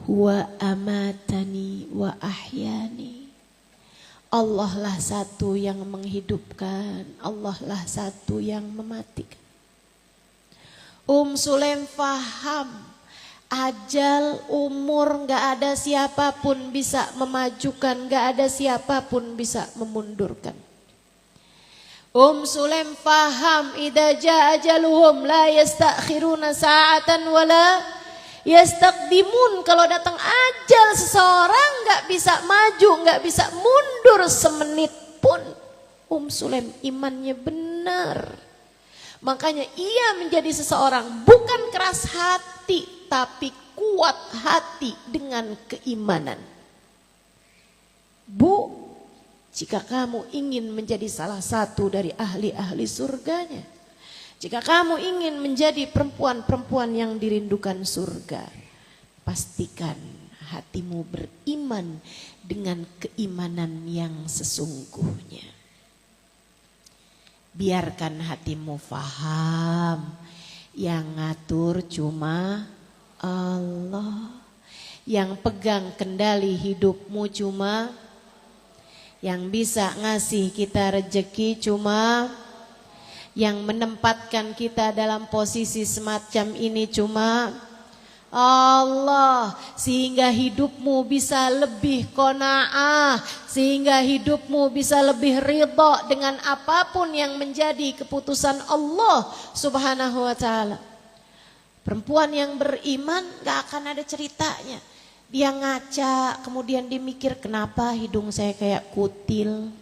Huwa amatani wa ahyani. Allah lah satu yang menghidupkan, Allah lah satu yang mematikan. Sulaim faham, ajal, umur gak ada siapapun bisa memajukan, gak ada siapapun bisa memundurkan. Sulaim faham, idza jaa ajaluhum la yastakhiruna sa'atan wala yastaqdimun. Kalau datang ajal seseorang gak bisa maju, gak bisa mundur semenit pun. Sulaim imannya benar. Makanya ia menjadi seseorang bukan keras hati, tapi kuat hati dengan keimanan. Bu, jika kamu ingin menjadi salah satu dari ahli-ahli surganya, jika kamu ingin menjadi perempuan-perempuan yang dirindukan surga, pastikan hatimu beriman dengan keimanan yang sesungguhnya. Biarkan hatimu faham, yang ngatur cuma Allah. Yang pegang kendali hidupmu cuma, yang bisa ngasih kita rejeki cuma, yang menempatkan kita dalam posisi semacam ini cuma Allah. Sehingga hidupmu bisa lebih qanaah, sehingga hidupmu bisa lebih ridha dengan apapun yang menjadi keputusan Allah Subhanahu wa ta'ala. Perempuan yang beriman gak akan ada ceritanya dia ngaca kemudian dia mikir, kenapa hidung saya kayak kutil,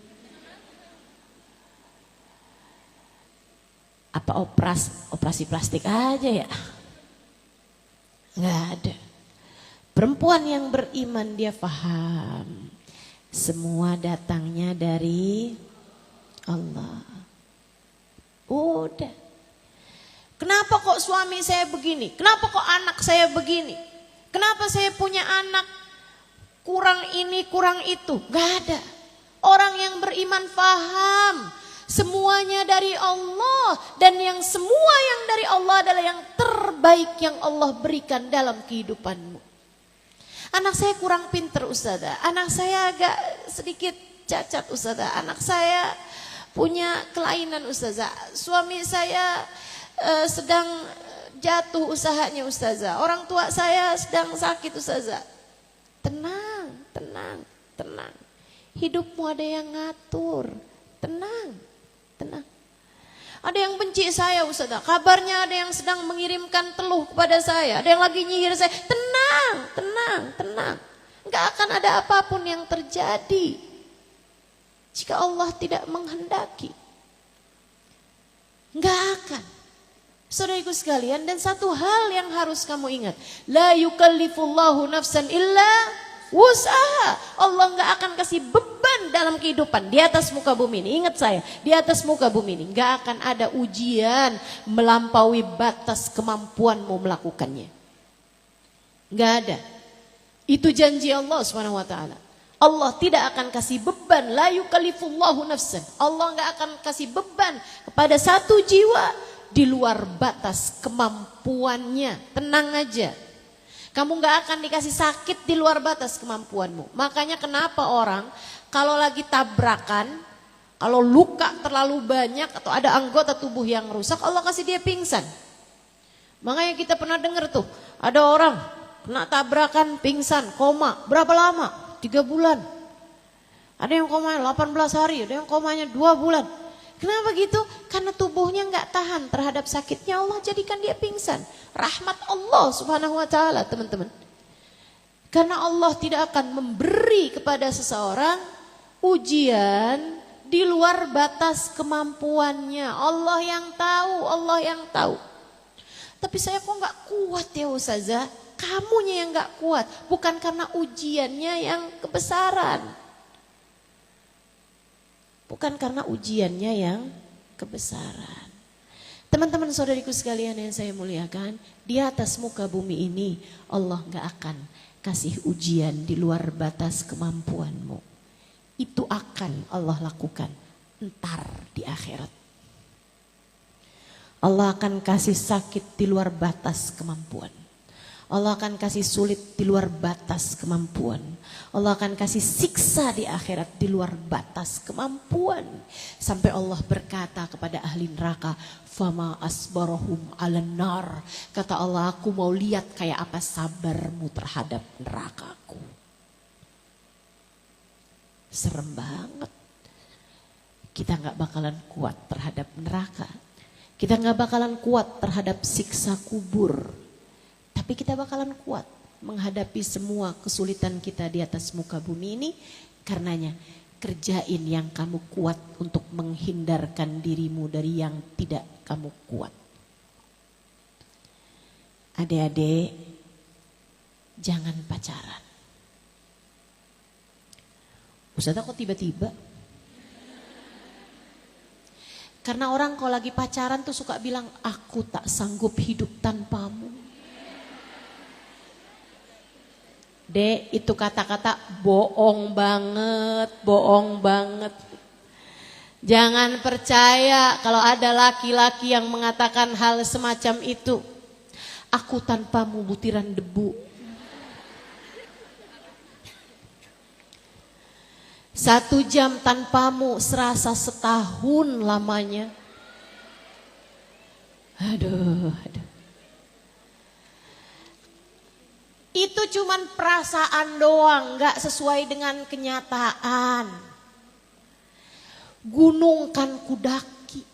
Apa operasi plastik aja ya? Nggak ada. Perempuan yang beriman dia paham. Semua datangnya dari Allah. Udah. Kenapa kok suami saya begini? Kenapa kok anak saya begini? Kenapa saya punya anak kurang ini, kurang itu? Gak ada. Orang yang beriman paham. Semuanya dari Allah. Dan yang semua yang dari Allah adalah yang terbaik yang Allah berikan dalam kehidupanmu. Anak saya kurang pinter Ustazah. Anak saya agak sedikit cacat Ustazah. Anak saya punya kelainan Ustazah. Suami saya sedang jatuh usahanya Ustazah. Orang tua saya sedang sakit Ustazah. Tenang, tenang, tenang. Hidupmu ada yang ngatur. Tenang, tenang. Ada yang benci saya Ustazah. Kabarnya ada yang sedang mengirimkan teluh kepada saya. Ada yang lagi nyihir saya. Tenang, tenang, tenang. Enggak akan ada apapun yang terjadi jika Allah tidak menghendaki. Enggak akan. Saudaraku sekalian, dan satu hal yang harus kamu ingat. La yukallifullahu nafsan illa wus'aha. Allah enggak akan kasih beban dalam kehidupan di atas muka bumi ini. Ingat saya, di atas muka bumi ini enggak akan ada ujian melampaui batas kemampuanmu melakukannya. Enggak ada. Itu janji Allah SWT. Allah tidak akan kasih beban. La yukallifullahu nafsan. Allah enggak akan kasih beban kepada satu jiwa di luar batas kemampuannya. Tenang aja. Kamu gak akan dikasih sakit di luar batas kemampuanmu. Makanya kenapa orang kalau lagi tabrakan, kalau luka terlalu banyak atau ada anggota tubuh yang rusak, Allah kasih dia pingsan. Makanya kita pernah dengar tuh, ada orang kena tabrakan pingsan, koma. Berapa lama? 3 bulan. Ada yang komanya 18 hari, ada yang komanya 2 bulan. Kenapa gitu? Karena tubuhnya nggak tahan terhadap sakitnya, Allah jadikan dia pingsan. Rahmat Allah Subhanahu wa taala, teman-teman. Karena Allah tidak akan memberi kepada seseorang ujian di luar batas kemampuannya. Allah yang tahu, Allah yang tahu. Tapi saya kok nggak kuat ya Ustazah? Kamunya yang nggak kuat, bukan karena ujiannya yang kebesaran. Bukan karena ujiannya yang kebesaran. Teman-teman saudariku sekalian yang saya muliakan, di atas muka bumi ini Allah gak akan kasih ujian di luar batas kemampuanmu. Itu akan Allah lakukan entar di akhirat. Allah akan kasih sakit di luar batas kemampuan. Allah akan kasih sulit di luar batas kemampuan. Allah akan kasih siksa di akhirat di luar batas kemampuan. Sampai Allah berkata kepada ahli neraka, "Fama asbarahum 'alan nar." Kata Allah, aku mau lihat kayak apa sabarmu terhadap nerakaku. Serem banget. Kita gak bakalan kuat terhadap neraka. Kita gak bakalan kuat terhadap siksa kubur. Tapi kita bakalan kuat menghadapi semua kesulitan kita di atas muka bumi ini. Karenanya kerjain yang kamu kuat untuk menghindarkan dirimu dari yang tidak kamu kuat. Adik-adik, jangan pacaran. Ustazah kok tiba-tiba? Karena orang kalau lagi pacaran tuh suka bilang, aku tak sanggup hidup tanpamu. Dek, itu kata-kata bohong banget, bohong banget. Jangan percaya kalau ada laki-laki yang mengatakan hal semacam itu. Aku tanpamu butiran debu. 1 jam tanpamu serasa setahun lamanya. Aduh, aduh. Itu cuman perasaan doang, gak sesuai dengan kenyataan. Gunung kan kudaki,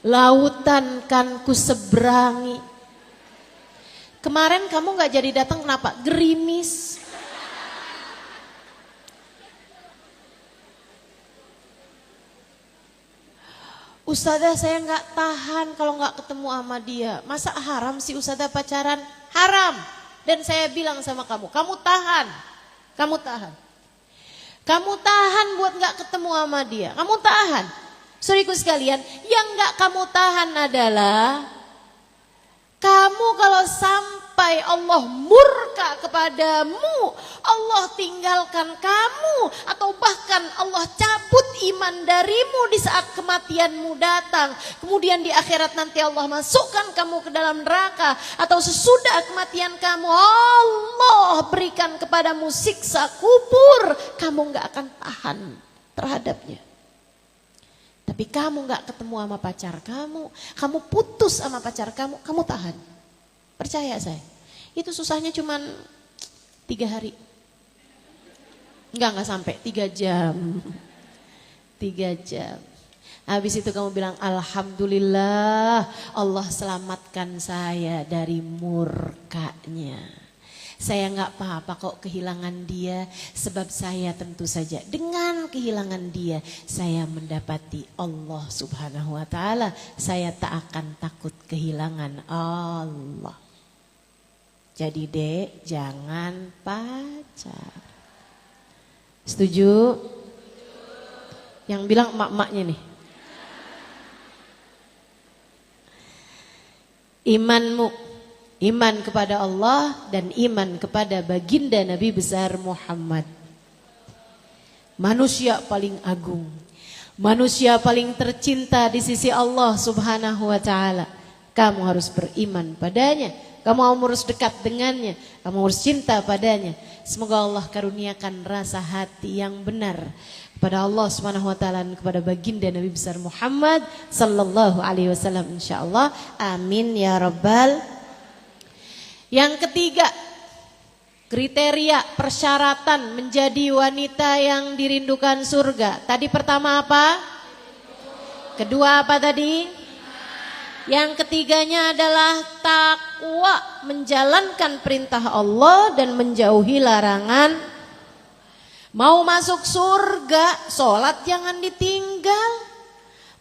lautan kan kuseberangi. Kemarin kamu gak jadi datang kenapa? Gerimis. Ustazah saya nggak tahan kalau nggak ketemu sama dia. Masa haram sih ustazah pacaran? Haram. Dan saya bilang sama kamu, kamu tahan. Kamu tahan. Kamu tahan buat nggak ketemu sama dia. Kamu tahan. Saudaraku sekalian, yang nggak kamu tahan adalah kamu kalau sampai Allah murka kepadamu, Allah tinggalkan kamu, atau bahkan Allah cabut iman darimu di saat kematianmu datang. Kemudian di akhirat nanti Allah masukkan kamu ke dalam neraka, atau sesudah kematian kamu Allah berikan kepadamu siksa kubur, kamu gak akan tahan terhadapnya. Tapi kamu gak ketemu sama pacar kamu putus sama pacar kamu tahan. Percaya saya, itu susahnya cuman 3 hari. Enggak sampai 3 jam. 3 jam. Habis itu kamu bilang, alhamdulillah Allah selamatkan saya dari murkanya. Saya nggak apa-apa kok kehilangan dia, sebab saya tentu saja dengan kehilangan dia saya mendapati Allah Subhanahu wa taala. Saya tak akan takut kehilangan Allah. Jadi Dek, jangan pacar. Setuju? Yang bilang emak-emaknya nih. Iman kepada Allah dan iman kepada baginda Nabi besar Muhammad. Manusia paling agung, manusia paling tercinta di sisi Allah Subhanahu wa taala. Kamu harus beriman padanya, kamu harus dekat dengannya, kamu harus cinta padanya. Semoga Allah karuniakan rasa hati yang benar kepada Allah Subhanahu wa taala dan kepada baginda Nabi besar Muhammad sallallahu alaihi wasallam insyaallah. Amin ya rabbal. Yang ketiga, kriteria persyaratan menjadi wanita yang dirindukan surga. Tadi pertama apa? Kedua apa tadi? Yang ketiganya adalah takwa, menjalankan perintah Allah dan menjauhi larangan. Mau masuk surga, sholat jangan ditinggal.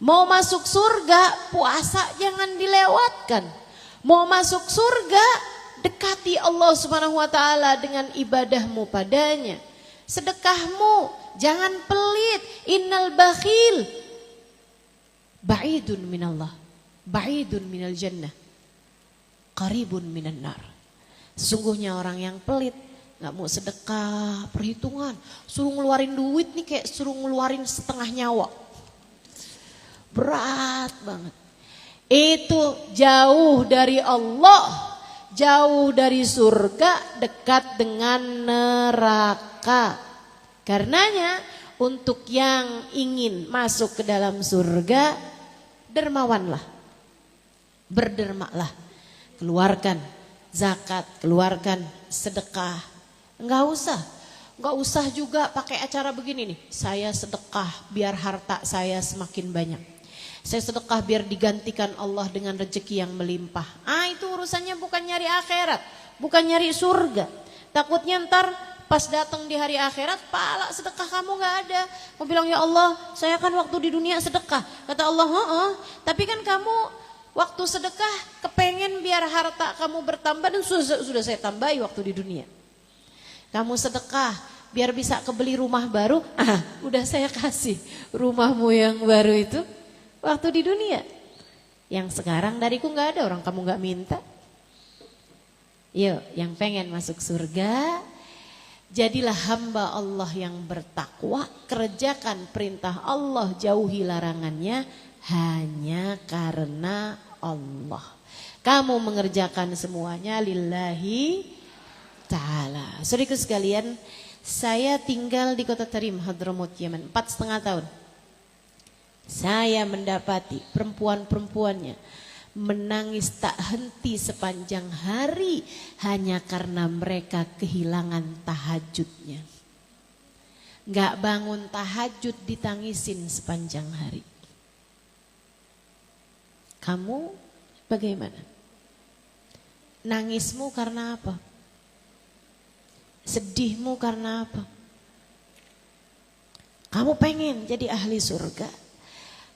Mau masuk surga, puasa jangan dilewatkan. Mau masuk surga, dekati Allah Subhanahu wa taala dengan ibadahmu padanya. Sedekahmu jangan pelit. Innal bakhil ba'idun minallah, ba'idun minal jannah, qaribun minan nar. Sesungguhnya orang yang pelit, gak mau sedekah, perhitungan, suruh ngeluarin duit nih kayak suruh ngeluarin setengah nyawa. Berat banget. Itu jauh dari Allah, jauh dari surga, dekat dengan neraka. Karenanya untuk yang ingin masuk ke dalam surga, dermawanlah, berdermalah, keluarkan zakat, keluarkan sedekah. Enggak usah juga pakai acara begini nih, saya sedekah biar harta saya semakin banyak. Saya sedekah biar digantikan Allah dengan rezeki yang melimpah. Itu urusannya bukan nyari akhirat, bukan nyari surga. Takutnya ntar pas datang di hari akhirat, pahala sedekah kamu gak ada. Kamu bilang, ya Allah, saya kan waktu di dunia sedekah. Kata Allah, tapi kan kamu waktu sedekah kepengen biar harta kamu bertambah, dan sudah saya tambahi waktu di dunia. Kamu sedekah biar bisa kebeli rumah baru, udah saya kasih rumahmu yang baru itu waktu di dunia. Yang sekarang dariku gak ada, orang kamu gak minta. Yuk, yang pengen masuk surga, jadilah hamba Allah yang bertakwa, kerjakan perintah Allah, jauhi larangannya hanya karena Allah. Kamu mengerjakan semuanya lillahi ta'ala. Saudaraku sekalian, saya tinggal di kota Tarim, Hadramaut, Yaman 4,5 tahun. Saya mendapati perempuan-perempuannya menangis tak henti sepanjang hari hanya karena mereka kehilangan tahajudnya. Gak bangun tahajud ditangisin sepanjang hari. Kamu bagaimana? Nangismu karena apa? Sedihmu karena apa? Kamu pengen jadi ahli surga?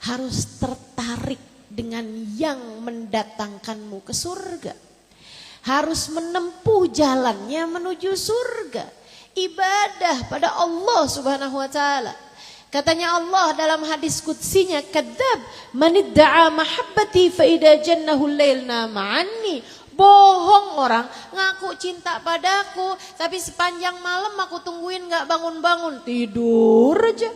harus tertarik dengan yang mendatangkanmu ke surga. Harus menempuh jalannya menuju surga. Ibadah pada Allah Subhanahu wa taala. Katanya Allah dalam hadis qudsinya, kadzab manidda'a mahabbati fa idza jannahu lailna ma'anni. Bohong orang ngaku cinta padaku, tapi sepanjang malam aku tungguin gak bangun-bangun, tidur aja.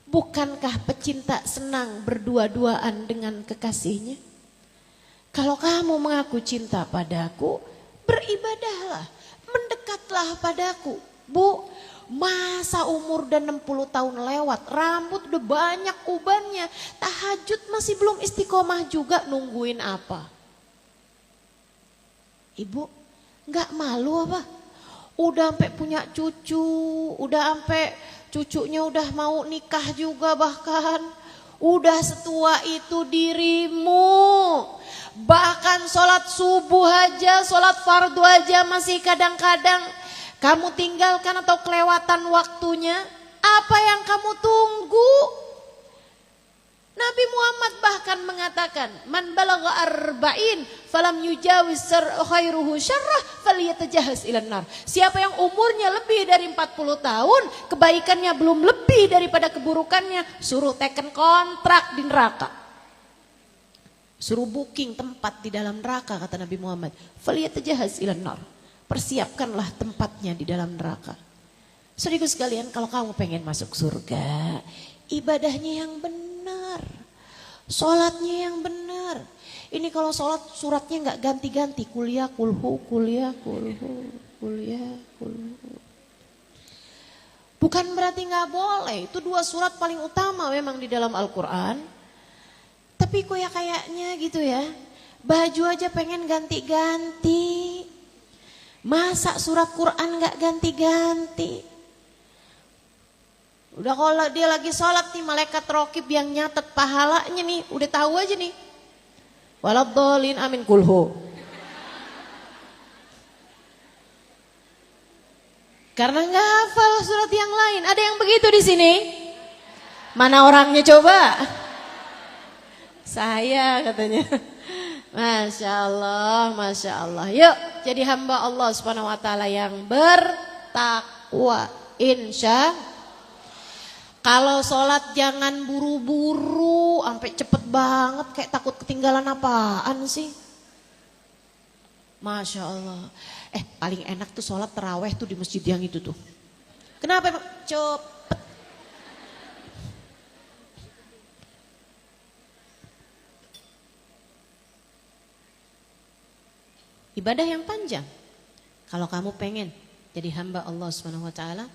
Bukankah pecinta senang berdua-duaan dengan kekasihnya? Kalau kamu mengaku cinta padaku, beribadahlah, mendekatlah padaku. Bu, masa umur udah 60 tahun lewat, rambut udah banyak ubannya, tahajud masih belum istiqomah juga, nungguin apa? Ibu, gak malu apa? Udah sampai punya cucu, udah sampai cucunya udah mau nikah juga bahkan. Udah setua itu dirimu. Bahkan sholat subuh aja, sholat fardu aja masih kadang-kadang kamu tinggalkan atau kelewatan waktunya. Apa yang kamu tunggu? Nabi Muhammad bahkan mengatakan, man balagha arba'in falam yujawiz khairuhu syarrah falyatajahhaz ilan nar. Siapa yang umurnya lebih dari 40 tahun, kebaikannya belum lebih daripada keburukannya, suruh teken kontrak di neraka. Suruh booking tempat di dalam neraka, kata Nabi Muhammad. Falyatajahhaz ilan nar. Persiapkanlah tempatnya di dalam neraka. Saudaraku sekalian, kalau kamu pengen masuk surga, ibadahnya yang benar, sholatnya yang benar. Ini kalau sholat suratnya nggak ganti-ganti, kuliah kulhu, kuliah kulhu, kuliah kulhu. Bukan berarti nggak boleh, itu 2 surat paling utama memang di dalam Al-Quran. Tapi kok ya kayaknya gitu ya, baju aja pengen ganti-ganti. Masa surat Quran nggak ganti-ganti? Udah kalau dia lagi sholat nih, malaikat rokib yang nyatet pahalanya nih, udah tahu aja nih. Waladhdallin amin kulhu. Karena nggak hafal surat yang lain. Ada yang begitu di sini? Mana orangnya coba? Saya katanya. Masya Allah, Masya Allah. Yuk jadi hamba Allah Subhanahu wa ta'ala yang bertakwa. Insya. Kalau sholat jangan buru-buru, sampai cepet banget kayak takut ketinggalan apaan sih. Masya Allah. Paling enak tuh sholat taraweh tuh di masjid yang itu tuh. Kenapa emang? Cepet. Ibadah yang panjang. Kalau kamu pengen jadi hamba Allah Subhanahu wa taala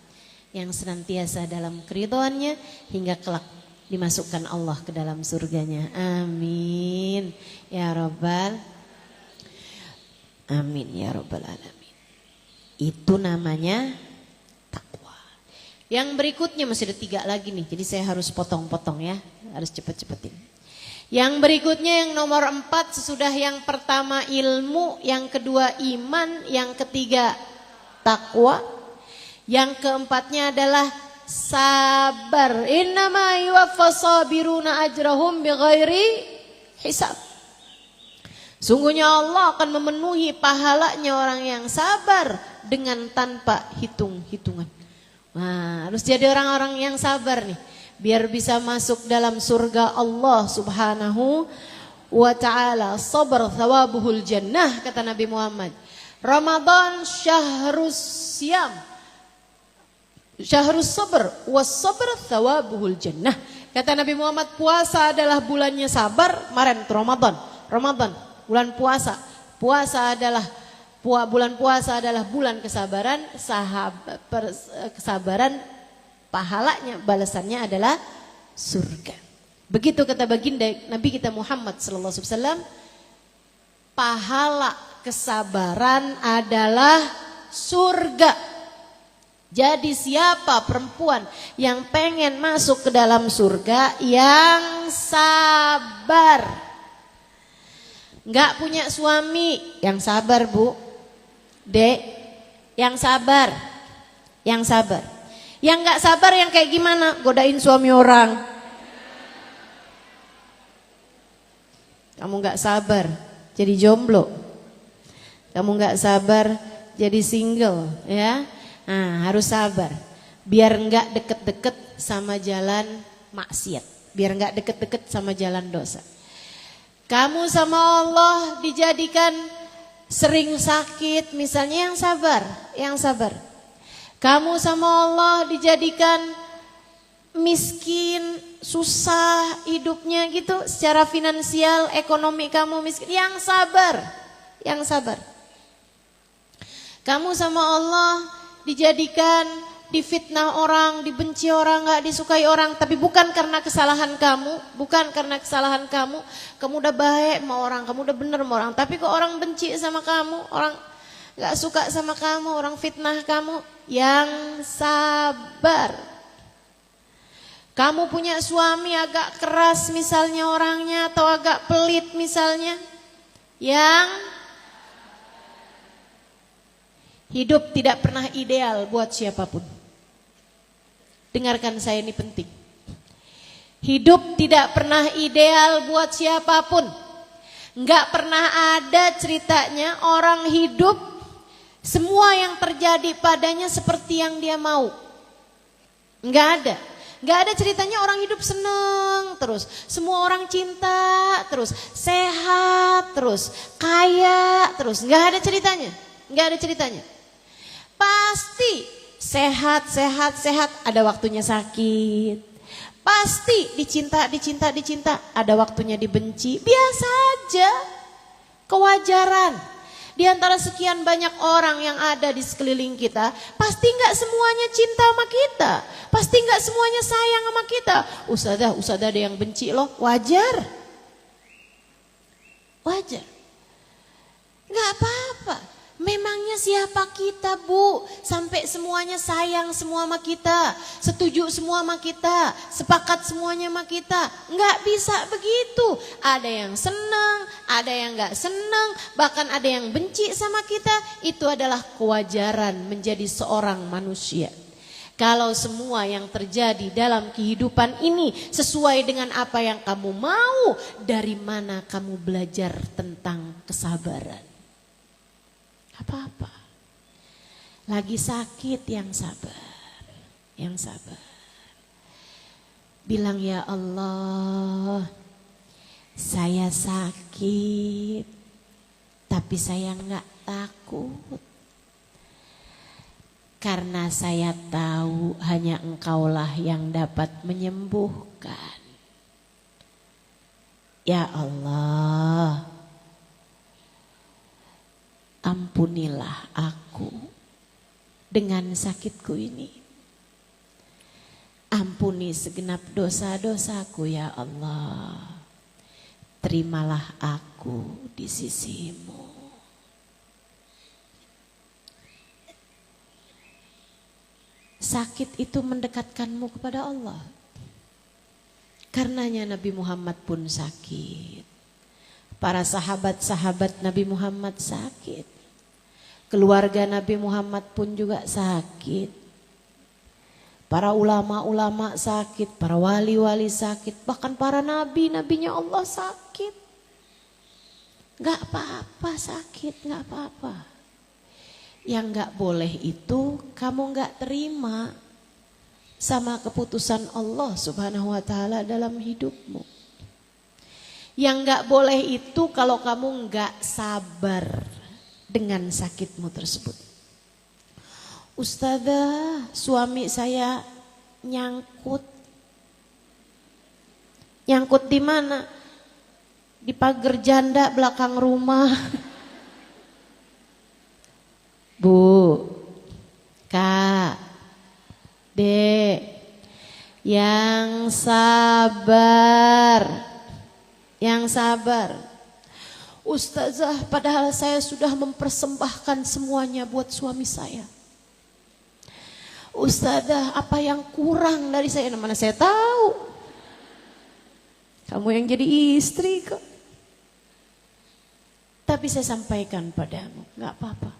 yang senantiasa dalam keridhaannya hingga kelak dimasukkan Allah ke dalam surganya. Amin. Ya Rabbal. Amin ya Rabbal alamin. Itu namanya takwa. Yang berikutnya masih ada 3 lagi nih. Jadi saya harus potong-potong ya. Harus cepet-cepetin. Yang berikutnya yang nomor 4 sesudah yang pertama ilmu, yang kedua iman, yang ketiga takwa, yang keempatnya adalah sabar. Innama yuwaffas sabiruna ajrahum bighairi hisab. Sungguhnya Allah akan memenuhi pahalanya orang yang sabar dengan tanpa hitung-hitungan. Nah, harus jadi orang-orang yang sabar nih. Biar bisa masuk dalam surga Allah Subhanahu wa ta'ala. Sabar thawabuhul jannah, kata Nabi Muhammad. Ramadan syahrus siyam, syahrus sabar, was sabar thawabuhul jannah. Kata Nabi Muhammad, puasa adalah bulannya sabar. Kemarin Ramadan, bulan puasa. Bulan puasa adalah bulan kesabaran. Kesabaran pahalanya, balasannya adalah surga. Begitu kata baginda Nabi kita Muhammad sallallahu alaihi wasallam, pahala kesabaran adalah surga. Jadi siapa perempuan yang pengen masuk ke dalam surga, yang sabar. Enggak punya suami, yang sabar Bu. Dek, yang sabar. Yang sabar. Yang gak sabar yang kayak gimana? Godain suami orang. Kamu nggak sabar jadi jomblo. Kamu nggak sabar jadi single, ya. Nah, harus sabar. Biar nggak deket-deket sama jalan maksiat. Biar nggak deket-deket sama jalan dosa. Kamu sama Allah dijadikan sering sakit, misalnya yang sabar, yang sabar. Kamu sama Allah dijadikan miskin, susah hidupnya gitu, secara finansial, ekonomi kamu miskin, yang sabar, yang sabar. Kamu sama Allah dijadikan difitnah orang, dibenci orang, gak disukai orang, tapi bukan karena kesalahan kamu, bukan karena kesalahan kamu udah baik sama orang, kamu udah bener sama orang, tapi kok orang benci sama kamu, orang gak suka sama kamu, orang fitnah kamu, yang sabar. Kamu punya suami agak keras misalnya orangnya, atau agak pelit misalnya, yang hidup tidak pernah ideal buat siapapun. Dengarkan saya, ini penting. Hidup tidak pernah ideal buat siapapun. Enggak pernah ada ceritanya orang hidup semua yang terjadi padanya seperti yang dia mau. Enggak ada. Enggak ada ceritanya orang hidup seneng terus, semua orang cinta terus, sehat terus, kaya terus. Enggak ada ceritanya. Enggak ada ceritanya. Pasti sehat, ada waktunya sakit. Pasti dicinta, ada waktunya dibenci. Biasa aja, kewajaran. Di antara sekian banyak orang yang ada di sekeliling kita, pasti nggak semuanya cinta sama kita. Pasti nggak semuanya sayang sama kita. Ustadzah ada yang benci loh, wajar. Wajar. Nggak apa-apa. Memangnya siapa kita, Bu? Sampai semuanya sayang semua sama kita, setuju semua sama kita, sepakat semuanya sama kita. Enggak bisa begitu. Ada yang senang, ada yang enggak senang, bahkan ada yang benci sama kita. Itu adalah kewajaran menjadi seorang manusia. Kalau semua yang terjadi dalam kehidupan ini sesuai dengan apa yang kamu mau, dari mana kamu belajar tentang kesabaran? Apa-apa. Lagi sakit, yang sabar. Yang sabar. Bilang, ya Allah, saya sakit, tapi saya enggak takut. Karena saya tahu hanya Engkaulah yang dapat menyembuhkan. Ya Allah, ampunilah aku dengan sakitku ini. Ampuni segenap dosa-dosaku ya Allah. Terimalah aku di sisimu. Sakit itu mendekatkanmu kepada Allah. Karenanya Nabi Muhammad pun sakit. Para sahabat-sahabat Nabi Muhammad sakit. Keluarga Nabi Muhammad pun juga sakit. Para ulama-ulama sakit, para wali-wali sakit, bahkan para nabinya Allah sakit. Gak apa-apa sakit, gak apa-apa. Yang gak boleh itu kamu gak terima sama keputusan Allah Subhanahu wa ta'ala dalam hidupmu. Yang gak boleh itu kalau kamu gak sabar dengan sakitmu tersebut. Ustadzah, suami saya nyangkut. Nyangkut di mana? Di pagar janda belakang rumah. Bu, Kak, Dek, yang sabar. Yang sabar. Ustazah, padahal saya sudah mempersembahkan semuanya buat suami saya. Ustazah, apa yang kurang dari saya? Mana saya tahu. Kamu yang jadi istri kok. Tapi saya sampaikan padamu, gak apa-apa.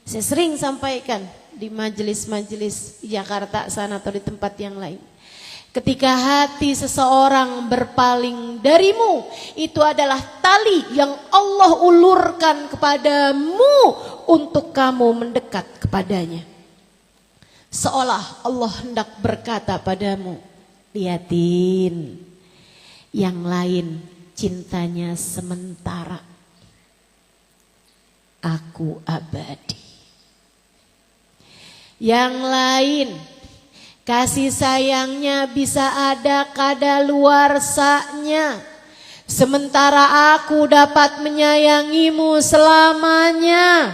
Saya sering sampaikan di majelis-majelis di Jakarta sana atau di tempat yang lain. Ketika hati seseorang berpaling darimu, itu adalah tali yang Allah ulurkan kepadamu untuk kamu mendekat kepadanya. Seolah Allah hendak berkata padamu, lihatin, yang lain cintanya sementara, aku abadi. Yang lain kasih sayangnya bisa ada kadaluarsanya, sementara aku dapat menyayangimu selamanya.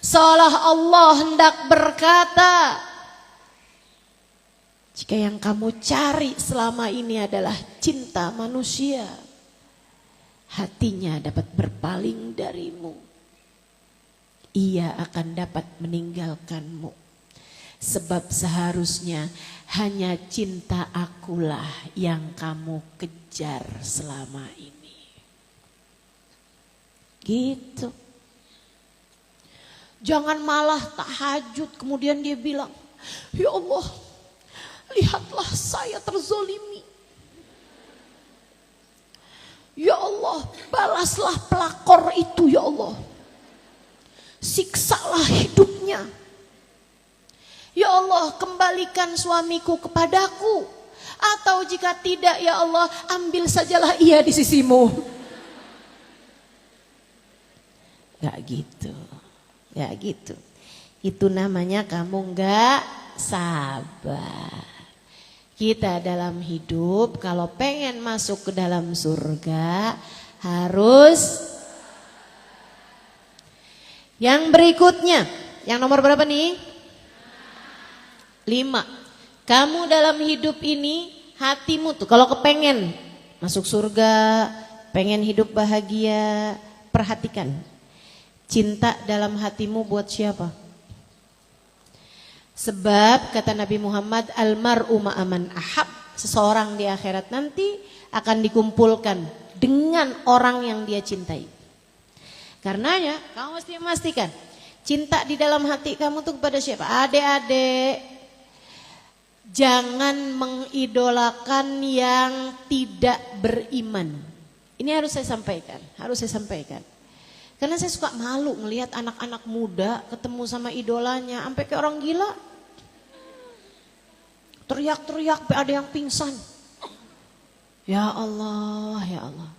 Seolah Allah hendak berkata, jika yang kamu cari selama ini adalah cinta manusia, hatinya dapat berpaling darimu. Ia akan dapat meninggalkanmu. Sebab seharusnya hanya cinta akulah yang kamu kejar selama ini. Gitu. Jangan malah tahajud kemudian dia bilang, ya Allah, lihatlah saya terzolimi. Ya Allah, balaslah pelakor itu ya Allah. Siksalah hidupnya. Ya Allah, kembalikan suamiku kepadaku. Atau jika tidak ya Allah, ambil sajalah ia di sisimu. Gak gitu. Gak gitu. Itu namanya kamu gak sabar. Kita dalam hidup kalau pengen masuk ke dalam surga harus. Yang berikutnya, yang nomor berapa nih? 5. Kamu dalam hidup ini hatimu tuh kalau kepengen masuk surga, pengen hidup bahagia, perhatikan. Cinta dalam hatimu buat siapa? Sebab kata Nabi Muhammad, almar'u ma'aman ahab, seseorang di akhirat nanti akan dikumpulkan dengan orang yang dia cintai. Karenanya kamu mesti memastikan cinta di dalam hati kamu tuh kepada siapa? Adik-adik, jangan mengidolakan yang tidak beriman. Ini harus saya sampaikan, Karena saya suka malu melihat anak-anak muda ketemu sama idolanya, sampai kayak orang gila. Teriak-teriak, sampai ada yang pingsan. Ya Allah, ya Allah.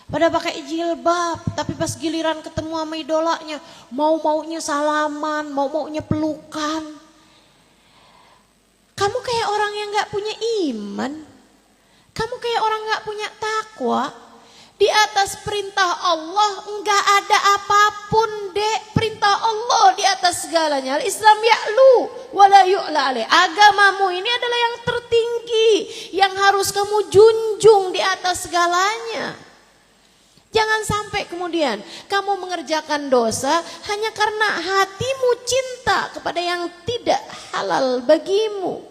Pada pakai jilbab, tapi pas giliran ketemu sama idolanya, mau-maunya salaman, mau-maunya pelukan. Kamu kayak orang yang gak punya iman. Kamu kayak orang gak punya takwa. Di atas perintah Allah enggak ada apapun, Dek. Perintah Allah di atas segalanya. Islam ya'lu wala yu'la alaih. Agamamu ini adalah yang tertinggi, yang harus kamu junjung di atas segalanya. Jangan sampai kemudian kamu mengerjakan dosa hanya karena hatimu cinta kepada yang tidak halal bagimu.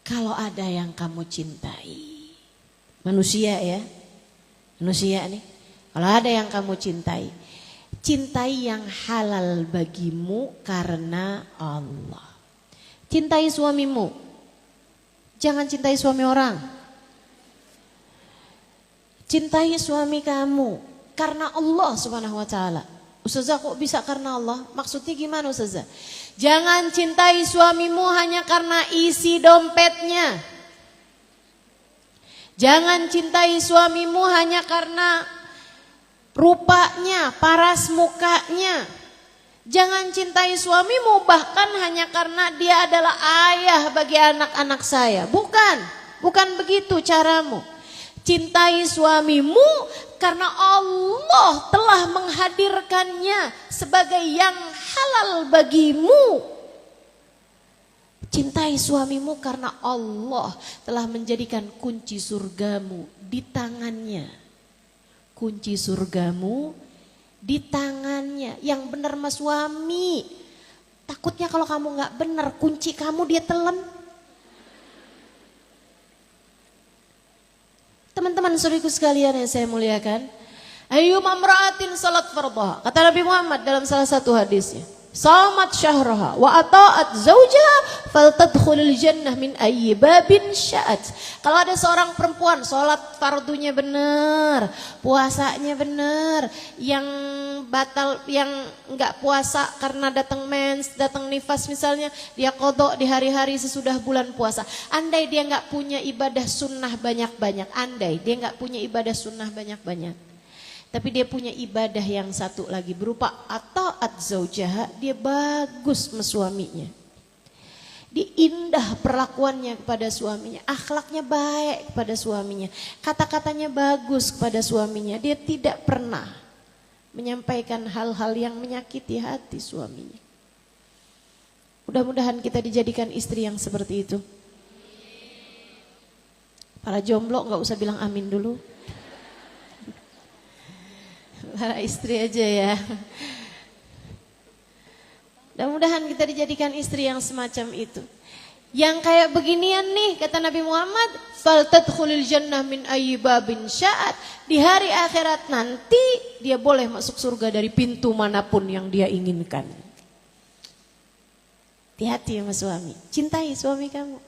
Kalau ada yang kamu cintai, manusia ya, manusia nih. Kalau ada yang kamu cintai, cintai yang halal bagimu karena Allah. Cintai suamimu, jangan cintai suami orang. Cintai suami kamu karena Allah Subhanahu wa taala. Ustazah kok bisa karena Allah? Maksudnya gimana Ustazah? Jangan cintai suamimu hanya karena isi dompetnya. Jangan cintai suamimu hanya karena rupanya, paras mukanya. Jangan cintai suamimu bahkan hanya karena dia adalah ayah bagi anak-anak saya. Bukan begitu caramu. Cintai suamimu karena Allah telah menghadirkannya sebagai yang halal bagimu. Cintai suamimu karena Allah telah menjadikan kunci surgamu di tangannya. Kunci surgamu di tangannya. Yang benar mas suami. Takutnya kalau kamu gak benar kunci kamu dia telan. Teman-teman saudaraku sekalian yang saya muliakan, ayyuma imra'atin salat fardha. Kata Nabi Muhammad dalam salah satu hadisnya, Samat syahraha wa ata'at zaujaha faltadkhulul jannah min ayyi babin sya'at. Kalau ada seorang perempuan sholat fardunya benar, puasanya benar, yang batal, yang enggak puasa karena datang mens, datang nifas misalnya, dia qadha di hari-hari sesudah bulan puasa. Andai dia enggak punya ibadah sunnah banyak-banyak, andai dia enggak punya ibadah sunnah banyak-banyak, tapi dia punya ibadah yang satu lagi berupa ata'at zaujaha, dia bagus sama suaminya. Dia indah perlakuannya kepada suaminya, akhlaknya baik kepada suaminya, kata-katanya bagus kepada suaminya. Dia tidak pernah menyampaikan hal-hal yang menyakiti hati suaminya. Mudah-mudahan kita dijadikan istri yang seperti itu. Para jomblo gak usah bilang amin dulu. Para istri aja ya. Mudah-mudahan kita dijadikan istri yang semacam itu. Yang kayak beginian nih kata Nabi Muhammad, faltadkhulil jannah min ayyi babin sya'at. Di hari akhirat nanti dia boleh masuk surga dari pintu manapun yang dia inginkan. Hati-hati sama suami, cintai suami kamu.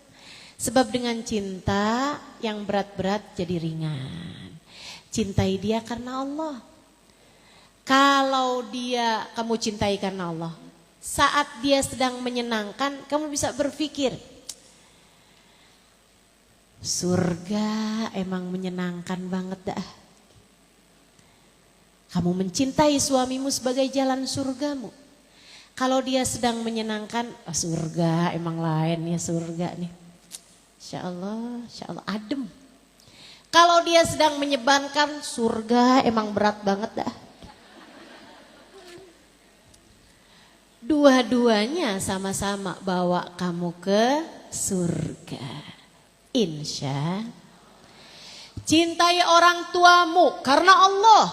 Sebab dengan cinta yang berat-berat jadi ringan. Cintai dia karena Allah. Kalau dia kamu cintai karena Allah, saat dia sedang menyenangkan, kamu bisa berpikir, surga emang menyenangkan banget dah. Kamu mencintai suamimu sebagai jalan surgamu. Kalau dia sedang menyenangkan, oh, surga emang lain ya surga nih. Insya Allah adem. Kalau dia sedang menyebalkan, surga emang berat banget dah. Dua-duanya sama-sama bawa kamu ke surga. Insya. Cintai orang tuamu karena Allah.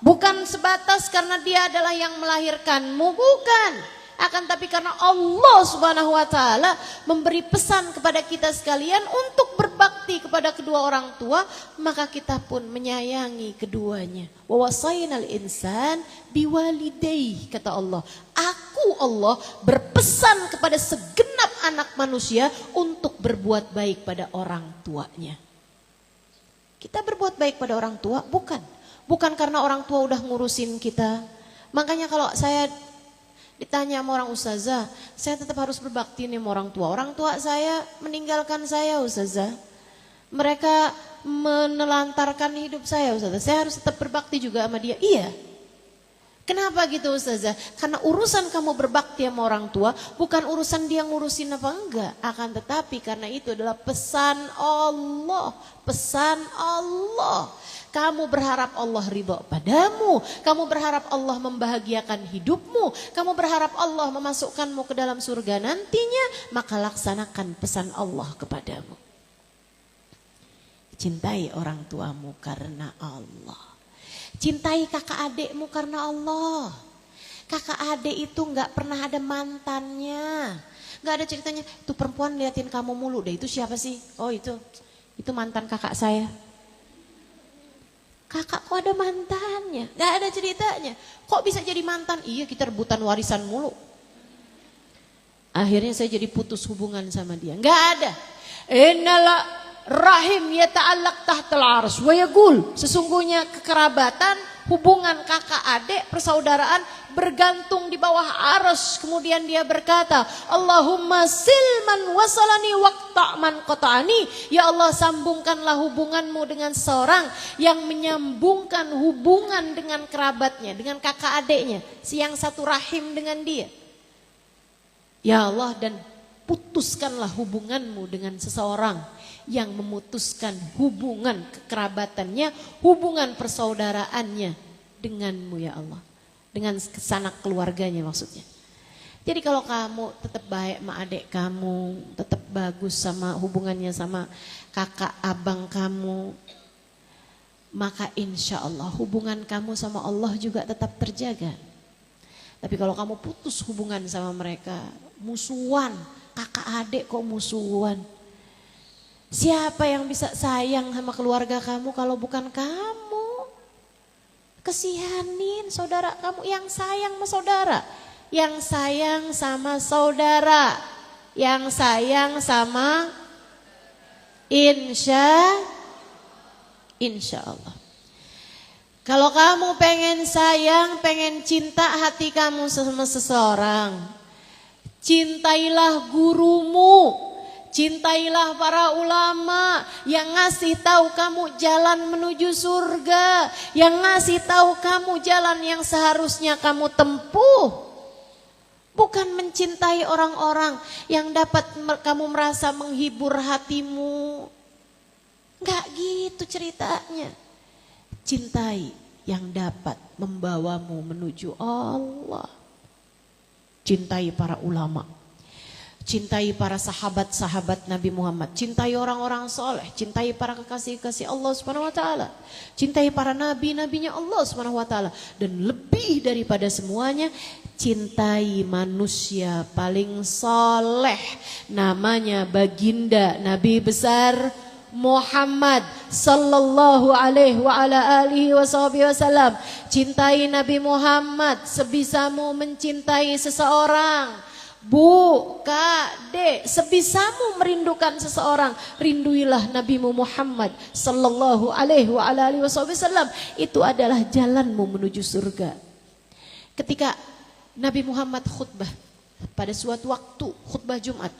Bukan sebatas karena dia adalah yang melahirkanmu, bukan. Akan tapi karena Allah Subhanahu wa taala memberi pesan kepada kita sekalian untuk berbakti kepada kedua orang tua, maka kita pun menyayangi keduanya. Wa wasainal insan biwalidayhi, kata Allah. Aku Allah berpesan kepada segenap anak manusia untuk berbuat baik pada orang tuanya. Kita berbuat baik pada orang tua bukan karena orang tua udah ngurusin kita. Makanya kalau saya ditanya sama orang ustazah, saya tetap harus berbakti nih sama orang tua. Orang tua saya meninggalkan saya ustazah. Mereka menelantarkan hidup saya ustazah. Saya harus tetap berbakti juga sama dia. Iya. Kenapa gitu ustazah? Karena urusan kamu berbakti sama orang tua bukan urusan dia ngurusin apa enggak. Akan tetapi karena itu adalah pesan Allah. Pesan Allah. Kamu berharap Allah ridha padamu. Kamu berharap Allah membahagiakan hidupmu. Kamu berharap Allah memasukkanmu ke dalam surga nantinya. Maka laksanakan pesan Allah kepadamu. Cintai orang tuamu karena Allah. Cintai kakak adikmu karena Allah. Kakak adik itu gak pernah ada mantannya. Gak ada ceritanya, itu perempuan liatin kamu mulu deh. Itu siapa sih? Oh itu mantan kakak saya. Kakak kok ada mantannya? Gak ada ceritanya. Kok bisa jadi mantan? Iya kita rebutan warisan mulu. Akhirnya saya jadi putus hubungan sama dia. Gak ada. Innala rahim yata'allaq tahtal arsy wa yaqul. Sesungguhnya kekerabatan, hubungan kakak adik, persaudaraan bergantung di bawah arsy. Kemudian dia berkata, Allahumma silman wasalani waqta'man qata'ani. Ya Allah, sambungkanlah hubunganmu dengan seorang yang menyambungkan hubungan dengan kerabatnya, dengan kakak adiknya, si yang satu rahim dengan dia. Ya Allah, dan putuskanlah hubunganmu dengan seseorang yang memutuskan hubungan kekerabatannya, hubungan persaudaraannya denganmu ya Allah. Dengan sanak keluarganya maksudnya. Jadi kalau kamu tetap baik sama adik kamu, tetap bagus sama hubungannya sama kakak abang kamu, maka insya Allah hubungan kamu sama Allah juga tetap terjaga. Tapi kalau kamu putus hubungan sama mereka, musuhan, kakak adik kok musuhan. Siapa yang bisa sayang sama keluarga kamu kalau bukan kamu? Kesihanin saudara kamu yang sayang sama saudara. yang sayang sama saudara, yang sayang sama insya Allah. Kalau kamu pengen sayang, pengen cinta hati kamu sama seseorang, cintailah gurumu, cintailah para ulama yang ngasih tahu kamu jalan menuju surga, yang ngasih tahu kamu jalan yang seharusnya kamu tempuh. Bukan mencintai orang-orang yang dapat kamu merasa menghibur hatimu. Enggak gitu ceritanya. Cintai yang dapat membawamu menuju Allah. Cintai para ulama. Cintai para sahabat-sahabat Nabi Muhammad. Cintai orang-orang soleh. Cintai para kekasih-kekasih Allah Subhanahu wa taala. Cintai para nabi-nabinya Allah Subhanahu wa taala. Dan lebih daripada semuanya, cintai manusia paling soleh. Namanya baginda Nabi besar Muhammad sallallahu alaihi wa ala alihi wasallam. Cintai Nabi Muhammad sebisamu mencintai seseorang. Bu, Kak, Dek, sebisamu merindukan seseorang, rinduilah Nabimu Muhammad sallallahu alaihi wa ala alihi wasallam. Itu adalah jalanmu menuju surga. Ketika Nabi Muhammad khutbah pada suatu waktu khutbah Jumat,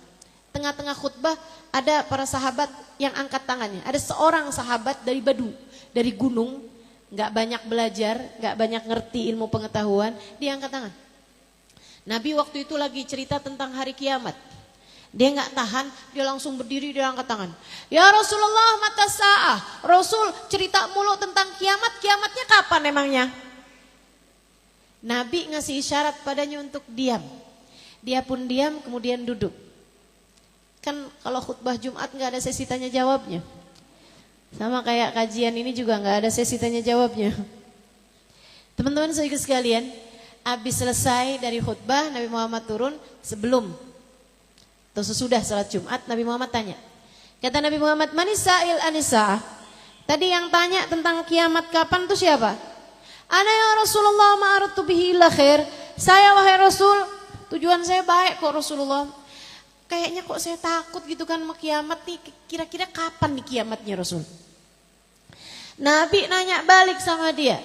tengah-tengah khutbah ada para sahabat yang angkat tangannya. Ada seorang sahabat dari Badu, dari gunung, nggak banyak belajar, nggak banyak ngerti ilmu pengetahuan, dia angkat tangan. Nabi waktu itu lagi cerita tentang hari kiamat. Dia nggak tahan, dia langsung berdiri, dia angkat tangan. Ya Rasulullah, mata sa'ah. Rasul cerita mulu tentang kiamat, kiamatnya kapan emangnya? Nabi ngasih isyarat padanya untuk diam. Dia pun diam, kemudian duduk. Kan kalau khutbah Jumat nggak ada sesi tanya jawabnya. Sama kayak kajian ini juga nggak ada sesi tanya jawabnya. Teman-teman saudara sekalian, habis selesai dari khutbah, Nabi Muhammad turun sebelum atau sesudah salat Jumat, Nabi Muhammad tanya. Kata Nabi Muhammad, "Manisail anisa." Tadi yang tanya tentang kiamat kapan itu siapa? Ana ya Rasulullah ma'aratu bihi ila khair. Saya wahai Rasul, tujuan saya baik kok Rasulullah. Kayaknya kok saya takut gitu kan sama kiamat nih. Kira-kira kapan nih kiamatnya Rasul? Nabi nanya balik sama dia.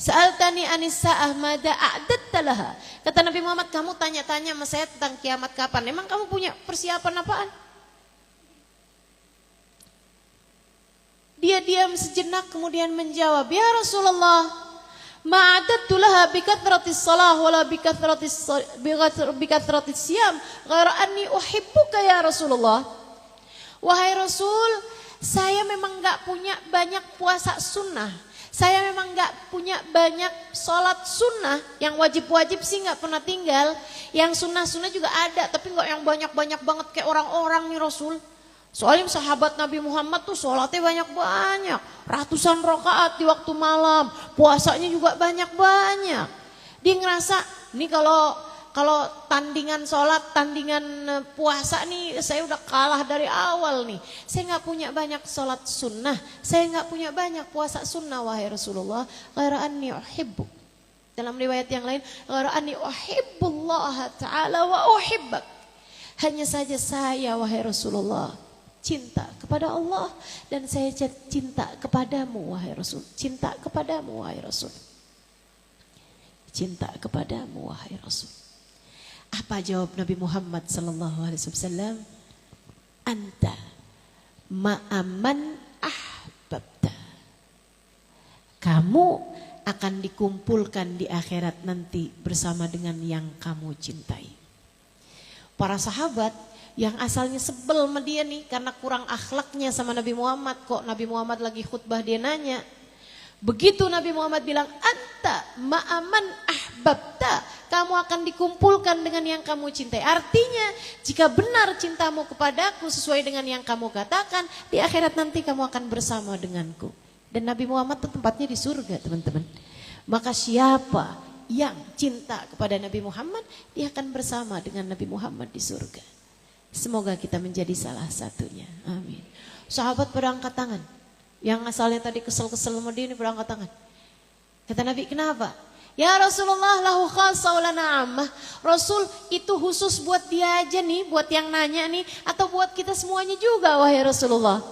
Sa'altani anisa'ah mada a'datta laha. Kata Nabi Muhammad, kamu tanya-tanya sama saya tentang kiamat kapan. Emang kamu punya persiapan apaan? Dia diam sejenak kemudian menjawab, ya Rasulullah, ma'adattu laha bikathratis salah wala bikathratis siyam ghaira anni uhibbuka ya Rasulullah. Wahai Rasul, saya memang enggak punya banyak puasa sunnah. Saya memang enggak punya banyak sholat sunnah. Yang wajib-wajib sih enggak pernah tinggal. Yang sunnah-sunnah juga ada, tapi enggak yang banyak-banyak banget kayak orang-orang nih Rasul. Soalnya sahabat Nabi Muhammad tuh sholatnya banyak-banyak. Ratusan rakaat di waktu malam. Puasanya juga banyak-banyak. Dia ngerasa, nih kalau tandingan sholat, tandingan puasa nih saya udah kalah dari awal nih. Saya gak punya banyak sholat sunnah. Saya gak punya banyak puasa sunnah wahai Rasulullah. Ghaira anni uhibbu. Dalam riwayat yang lain, ghaira anni uhibbullah ta'ala wa uhibbak. Hanya saja saya wahai Rasulullah cinta kepada Allah dan saya cinta kepadamu wahai Rasul. Cinta kepadamu wahai Rasul. Cinta kepadamu wahai Rasul. Apa jawab Nabi Muhammad sallallahu alaihi wasallam? Anta ma'aman ahbabta. Kamu akan dikumpulkan di akhirat nanti bersama dengan yang kamu cintai. Para sahabat yang asalnya sebel sama dia nih karena kurang akhlaknya sama Nabi Muhammad, kok Nabi Muhammad lagi khutbah dia nanya. Begitu Nabi Muhammad bilang, anta ma'aman ahbabta, kamu akan dikumpulkan dengan yang kamu cintai. Artinya jika benar cintamu kepadaku sesuai dengan yang kamu katakan, di akhirat nanti kamu akan bersama denganku. Dan Nabi Muhammad itu tempatnya di surga teman-teman. Maka siapa yang cinta kepada Nabi Muhammad, dia akan bersama dengan Nabi Muhammad di surga. Semoga kita menjadi salah satunya. Amin. Sahabat pada angkat tangan. Yang asalnya tadi kesel-kesel sama dia ini berangkat tangan. Kata Nabi, kenapa? Ya Rasulullah lahu khassa wa lana ammah. Rasul itu khusus buat dia aja nih, buat yang nanya nih, atau buat kita semuanya juga wahai Rasulullah?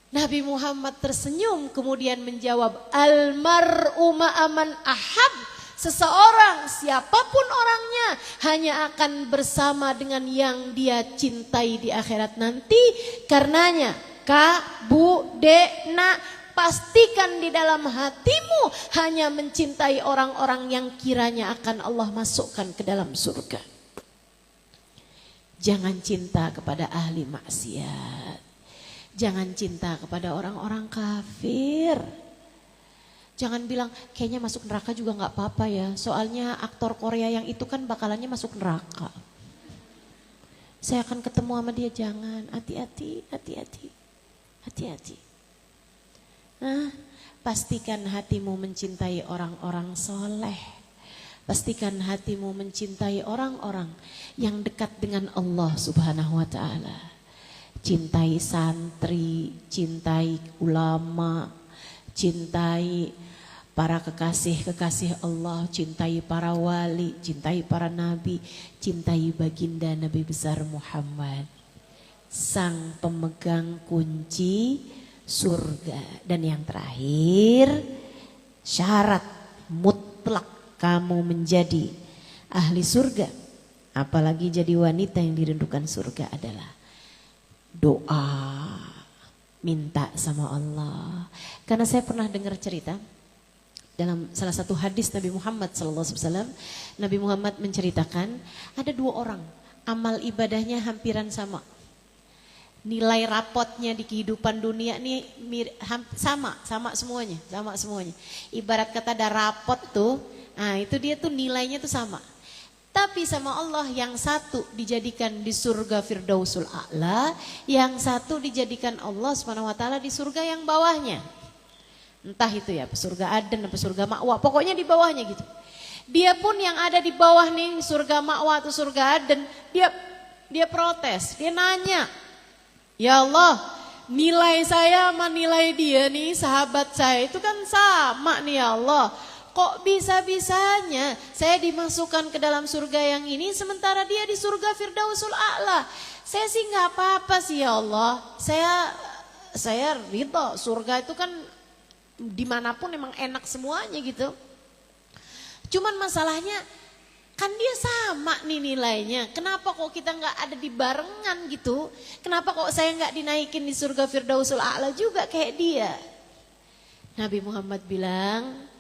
Nabi Muhammad tersenyum kemudian menjawab, almar'u ma'aman ahab. Seseorang siapapun orangnya hanya akan bersama dengan yang dia cintai di akhirat nanti. Karenanya pastikan di dalam hatimu hanya mencintai orang-orang yang kiranya akan Allah masukkan ke dalam surga. Jangan cinta kepada ahli maksiat. Jangan cinta kepada orang-orang kafir. Jangan bilang kayaknya masuk neraka juga gak apa-apa ya. Soalnya aktor Korea yang itu kan bakalannya masuk neraka. Saya akan ketemu sama dia, jangan. Hati-hati, hati-hati, hati-hati. Nah, pastikan hatimu mencintai orang-orang soleh. Pastikan hatimu mencintai orang-orang yang dekat dengan Allah Subhanahu wa ta'ala. Cintai santri, cintai ulama, cintai para kekasih-kekasih Allah, cintai para wali, cintai para nabi, cintai baginda Nabi besar Muhammad, sang pemegang kunci surga. Dan yang terakhir, syarat mutlak kamu menjadi ahli surga, apalagi jadi wanita yang dirindukan surga, adalah doa, minta sama Allah. Karena saya pernah dengar cerita dalam salah satu hadis Nabi Muhammad SAW, Nabi Muhammad menceritakan ada 2 orang amal ibadahnya hampiran sama. Nilai rapotnya di kehidupan dunia nih sama semuanya. Ibarat kata ada rapot tuh, nah itu dia tuh nilainya tuh sama. Tapi sama Allah yang satu dijadikan di surga Firdausul A'la, yang satu dijadikan Allah SWT di surga yang bawahnya. Entah itu ya surga Aden atau surga Ma'wa, pokoknya di bawahnya gitu. Dia pun yang ada di bawah nih surga Ma'wa atau surga Aden, dia protes, dia nanya, ya Allah, nilai saya sama nilai dia nih sahabat saya itu kan sama nih ya Allah. Kok bisa-bisanya saya dimasukkan ke dalam surga yang ini sementara dia di surga Firdausul A'la? Saya sih nggak apa-apa sih ya Allah. Saya ridho, surga itu kan dimanapun emang enak semuanya gitu. Cuman masalahnya kan dia sama nih nilainya. Kenapa kok kita nggak ada di barengan gitu? Kenapa kok saya nggak dinaikin di surga Firdausul A'la juga kayak dia? Nabi Muhammad bilang,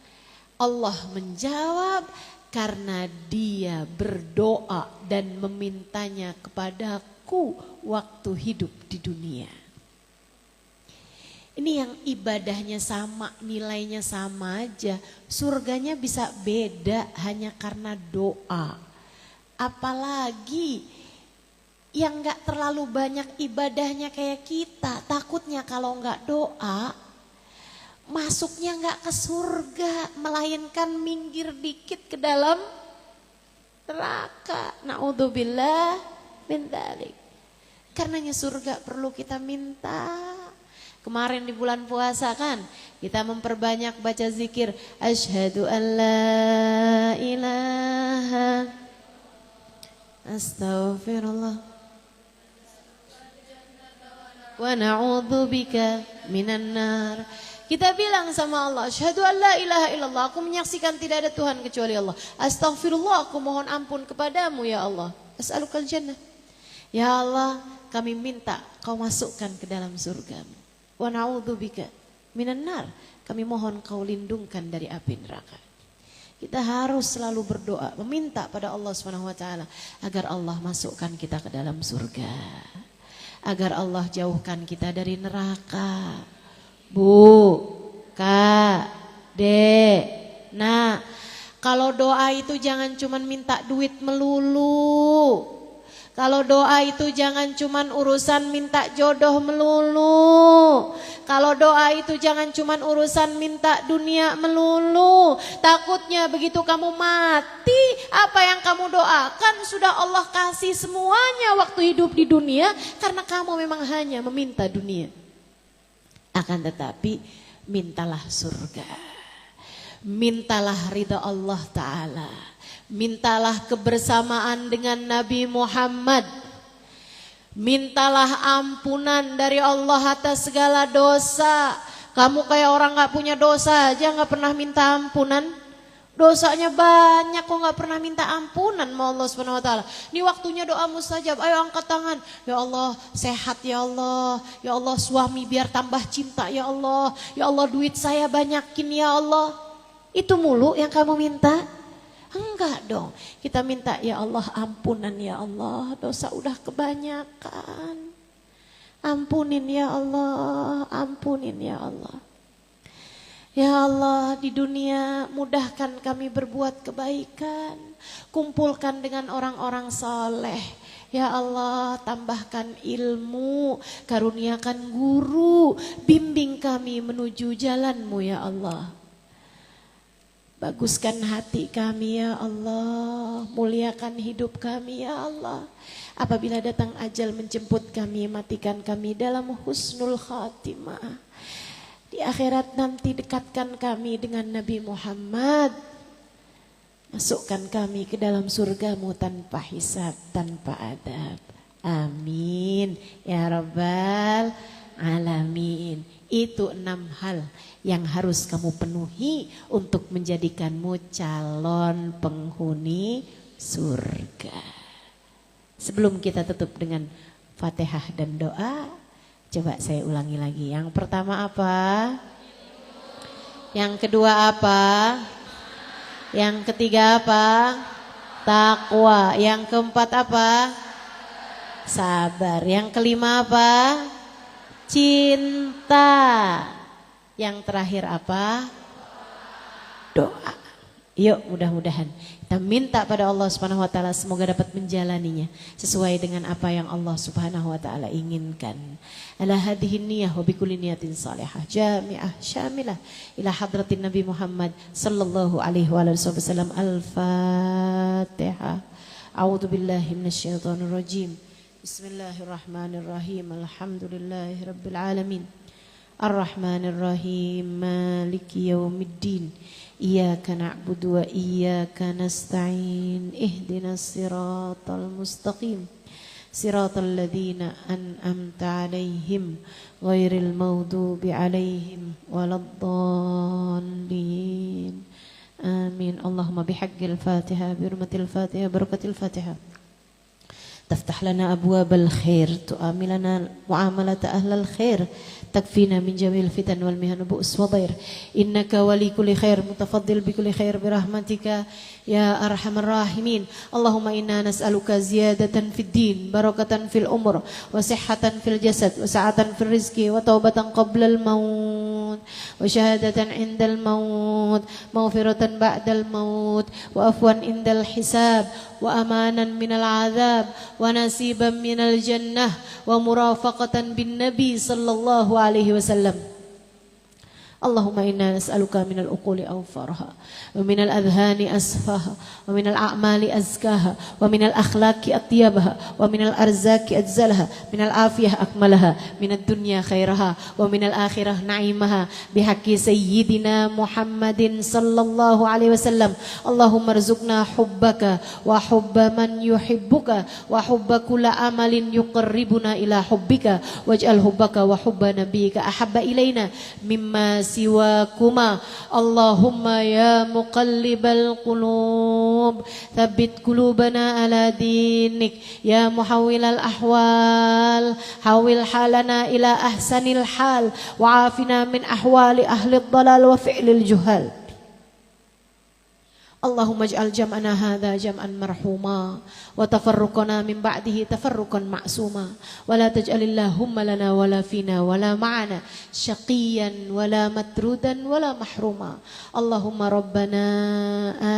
Allah menjawab karena dia berdoa dan memintanya kepadaku waktu hidup di dunia. Ini yang ibadahnya sama, nilainya sama aja, surganya bisa beda hanya karena doa. Apalagi yang gak terlalu banyak ibadahnya kayak kita, takutnya kalau gak doa, masuknya gak ke surga, melainkan minggir dikit ke dalam neraka. Na'udzubillah min dzalik. Karenanya surga perlu kita minta. Kemarin di bulan puasa kan kita memperbanyak baca zikir asyhadu an la ilaha astaghfirullah wa na'udzubika minan nar. Kita bilang sama Allah, asyhadu an la ilaha illallah, aku menyaksikan tidak ada Tuhan kecuali Allah. Astaghfirullah, aku mohon ampun kepadamu ya Allah. As'alukal jannah. Ya Allah, kami minta kau masukkan ke dalam surgamu. Wa na'udzubika minan nar, kami mohon kau lindungkan dari api neraka. Kita harus selalu berdoa, meminta pada Allah Subhanahu wa taala agar Allah masukkan kita ke dalam surga. Agar Allah jauhkan kita dari neraka. Bu, Kak, Dek, nah, kalau doa itu jangan cuman minta duit melulu. Kalau doa itu jangan cuman urusan minta jodoh melulu. Kalau doa itu jangan cuman urusan minta dunia melulu. Takutnya begitu kamu mati, apa yang kamu doakan sudah Allah kasih semuanya waktu hidup di dunia. Karena kamu memang hanya meminta dunia. Akan tetapi mintalah surga. mintalah ridha Allah Ta'ala, mintalah kebersamaan dengan Nabi Muhammad, mintalah ampunan dari Allah atas segala dosa. Kamu kayak orang gak punya dosa aja gak pernah minta ampunan. Dosanya banyak kok gak pernah minta ampunan sama Allah Subhanahu wa taala. Ini waktunya doa mustajab. Ayo angkat tangan. Ya Allah, sehat ya Allah. Ya Allah, suami biar tambah cinta ya Allah. Ya Allah, duit saya banyakin ya Allah. Itu mulu yang kamu minta? Enggak dong. Kita minta ya Allah ampunan ya Allah. Dosa udah kebanyakan. Ampunin ya Allah. Ampunin ya Allah. Ya Allah, di dunia mudahkan kami berbuat kebaikan. Kumpulkan dengan orang-orang saleh. Ya Allah, tambahkan ilmu, karuniakan guru, bimbing kami menuju jalan-Mu ya Allah. Baguskan hati kami ya Allah, muliakan hidup kami ya Allah. Apabila datang ajal menjemput kami, matikan kami dalam husnul khatimah. Di akhirat nanti dekatkan kami dengan Nabi Muhammad. Masukkan kami ke dalam surga-Mu tanpa hisab, tanpa adab. Amin. Ya Rabbal Alamin. Itu 6 hal yang harus kamu penuhi untuk menjadikanmu calon penghuni surga. Sebelum kita tutup dengan Fatihah dan doa, coba saya ulangi lagi. Yang pertama apa? Yang kedua apa? Yang ketiga apa? Takwa. Yang keempat apa? Sabar. Yang kelima apa? Cinta. Yang terakhir apa? Doa. Yuk, mudah-mudahan kita minta pada Allah Subhanahu wa taala semoga dapat menjalaninya sesuai dengan apa yang Allah Subhanahu wa taala inginkan. Ala hadhihi niyyah wa bikulli niyatin salihah jami'ah syamilah ila hadratin Nabi Muhammad sallallahu alaihi wasallam. Al-Fatihah. A'udzu billahi minasyaitonir rajim. Bismillahirrahmanirrahim. Alhamdulillahirabbil alamin. Ar-Rahmanir Rahim. Maliki yaumiddin. Iyyaka na'budu wa iyyaka nasta'in. Ihdinas siratal mustaqim. Siratal ladzina an'amta 'alaihim ghairil maghdubi 'alaihim waladdallin. Amin. Allahumma bihaqqil Fatihah bi hurmatil Fatihah barakatil Fatihah. تفتح لنا أبواب الخير تؤمن لنا معاملة أهل الخير تكفينا من جميع الفتن والمهن وبؤس وضير إنك ولي كل خير متفضل بكل خير برحمتك يا أرحم الراحمين. اللهم إنا نسألك زيادة في الدين بركة في الأمر وصحة في الجسد وسعة في الرزق وتوبة قبل الموت وشهادة عند الموت مغفرة بعد الموت وعفوا عند الحساب وأمانا من العذاب ونصيبا من الجنة ومرافقة بالنبي صلى الله عليه وسلم. اللهم إنا نسألك من العقول أوفرها ومن الأذهان أسفاها ومن الأعمال أزكاها ومن الأخلاق أطيبها ومن الأرزاق أجزلها من العافية أكملها من الدنيا خيرها ومن الآخرة نعيمها بحق سيدنا محمد صلى الله عليه وسلم. اللهم ارزقنا حبك وحب من يحبك وحب كل عمل يقربنا إلى حبك واجعل حبك وحب نبيك أحب إلينا مما siwakuma. Allahumma ya muqallibal qulub thabbit qulubana ala dinik ya muhawwilal ahwal hawil halana ila ahsanil hal wa afina min ahwali ahli dhalal wa fi'lil juhal. Allahumma ij'al jam'ana hadha jam'an marhuma wa tafarruqana min ba'dihi tafarruqan ma'suma wa la taj'alillahumma lana wala fina wala ma'ana syaqiyan wala matrudan wala mahruma. Allahumma rabbana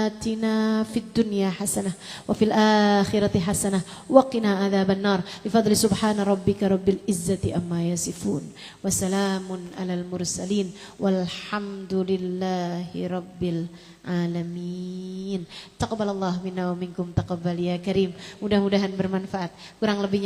atina fid dunya hasanah wa fil akhirati hasanah wa qina adzaban nar bi fadli subhana rabbika rabbil izzati amma yasifun wa salamun alal mursalin walhamdulillahi rabbil alamin. Taqabbalallahu minna wa minkum taqabbal ya karim. Mudah-mudahan bermanfaat. Kurang lebihnya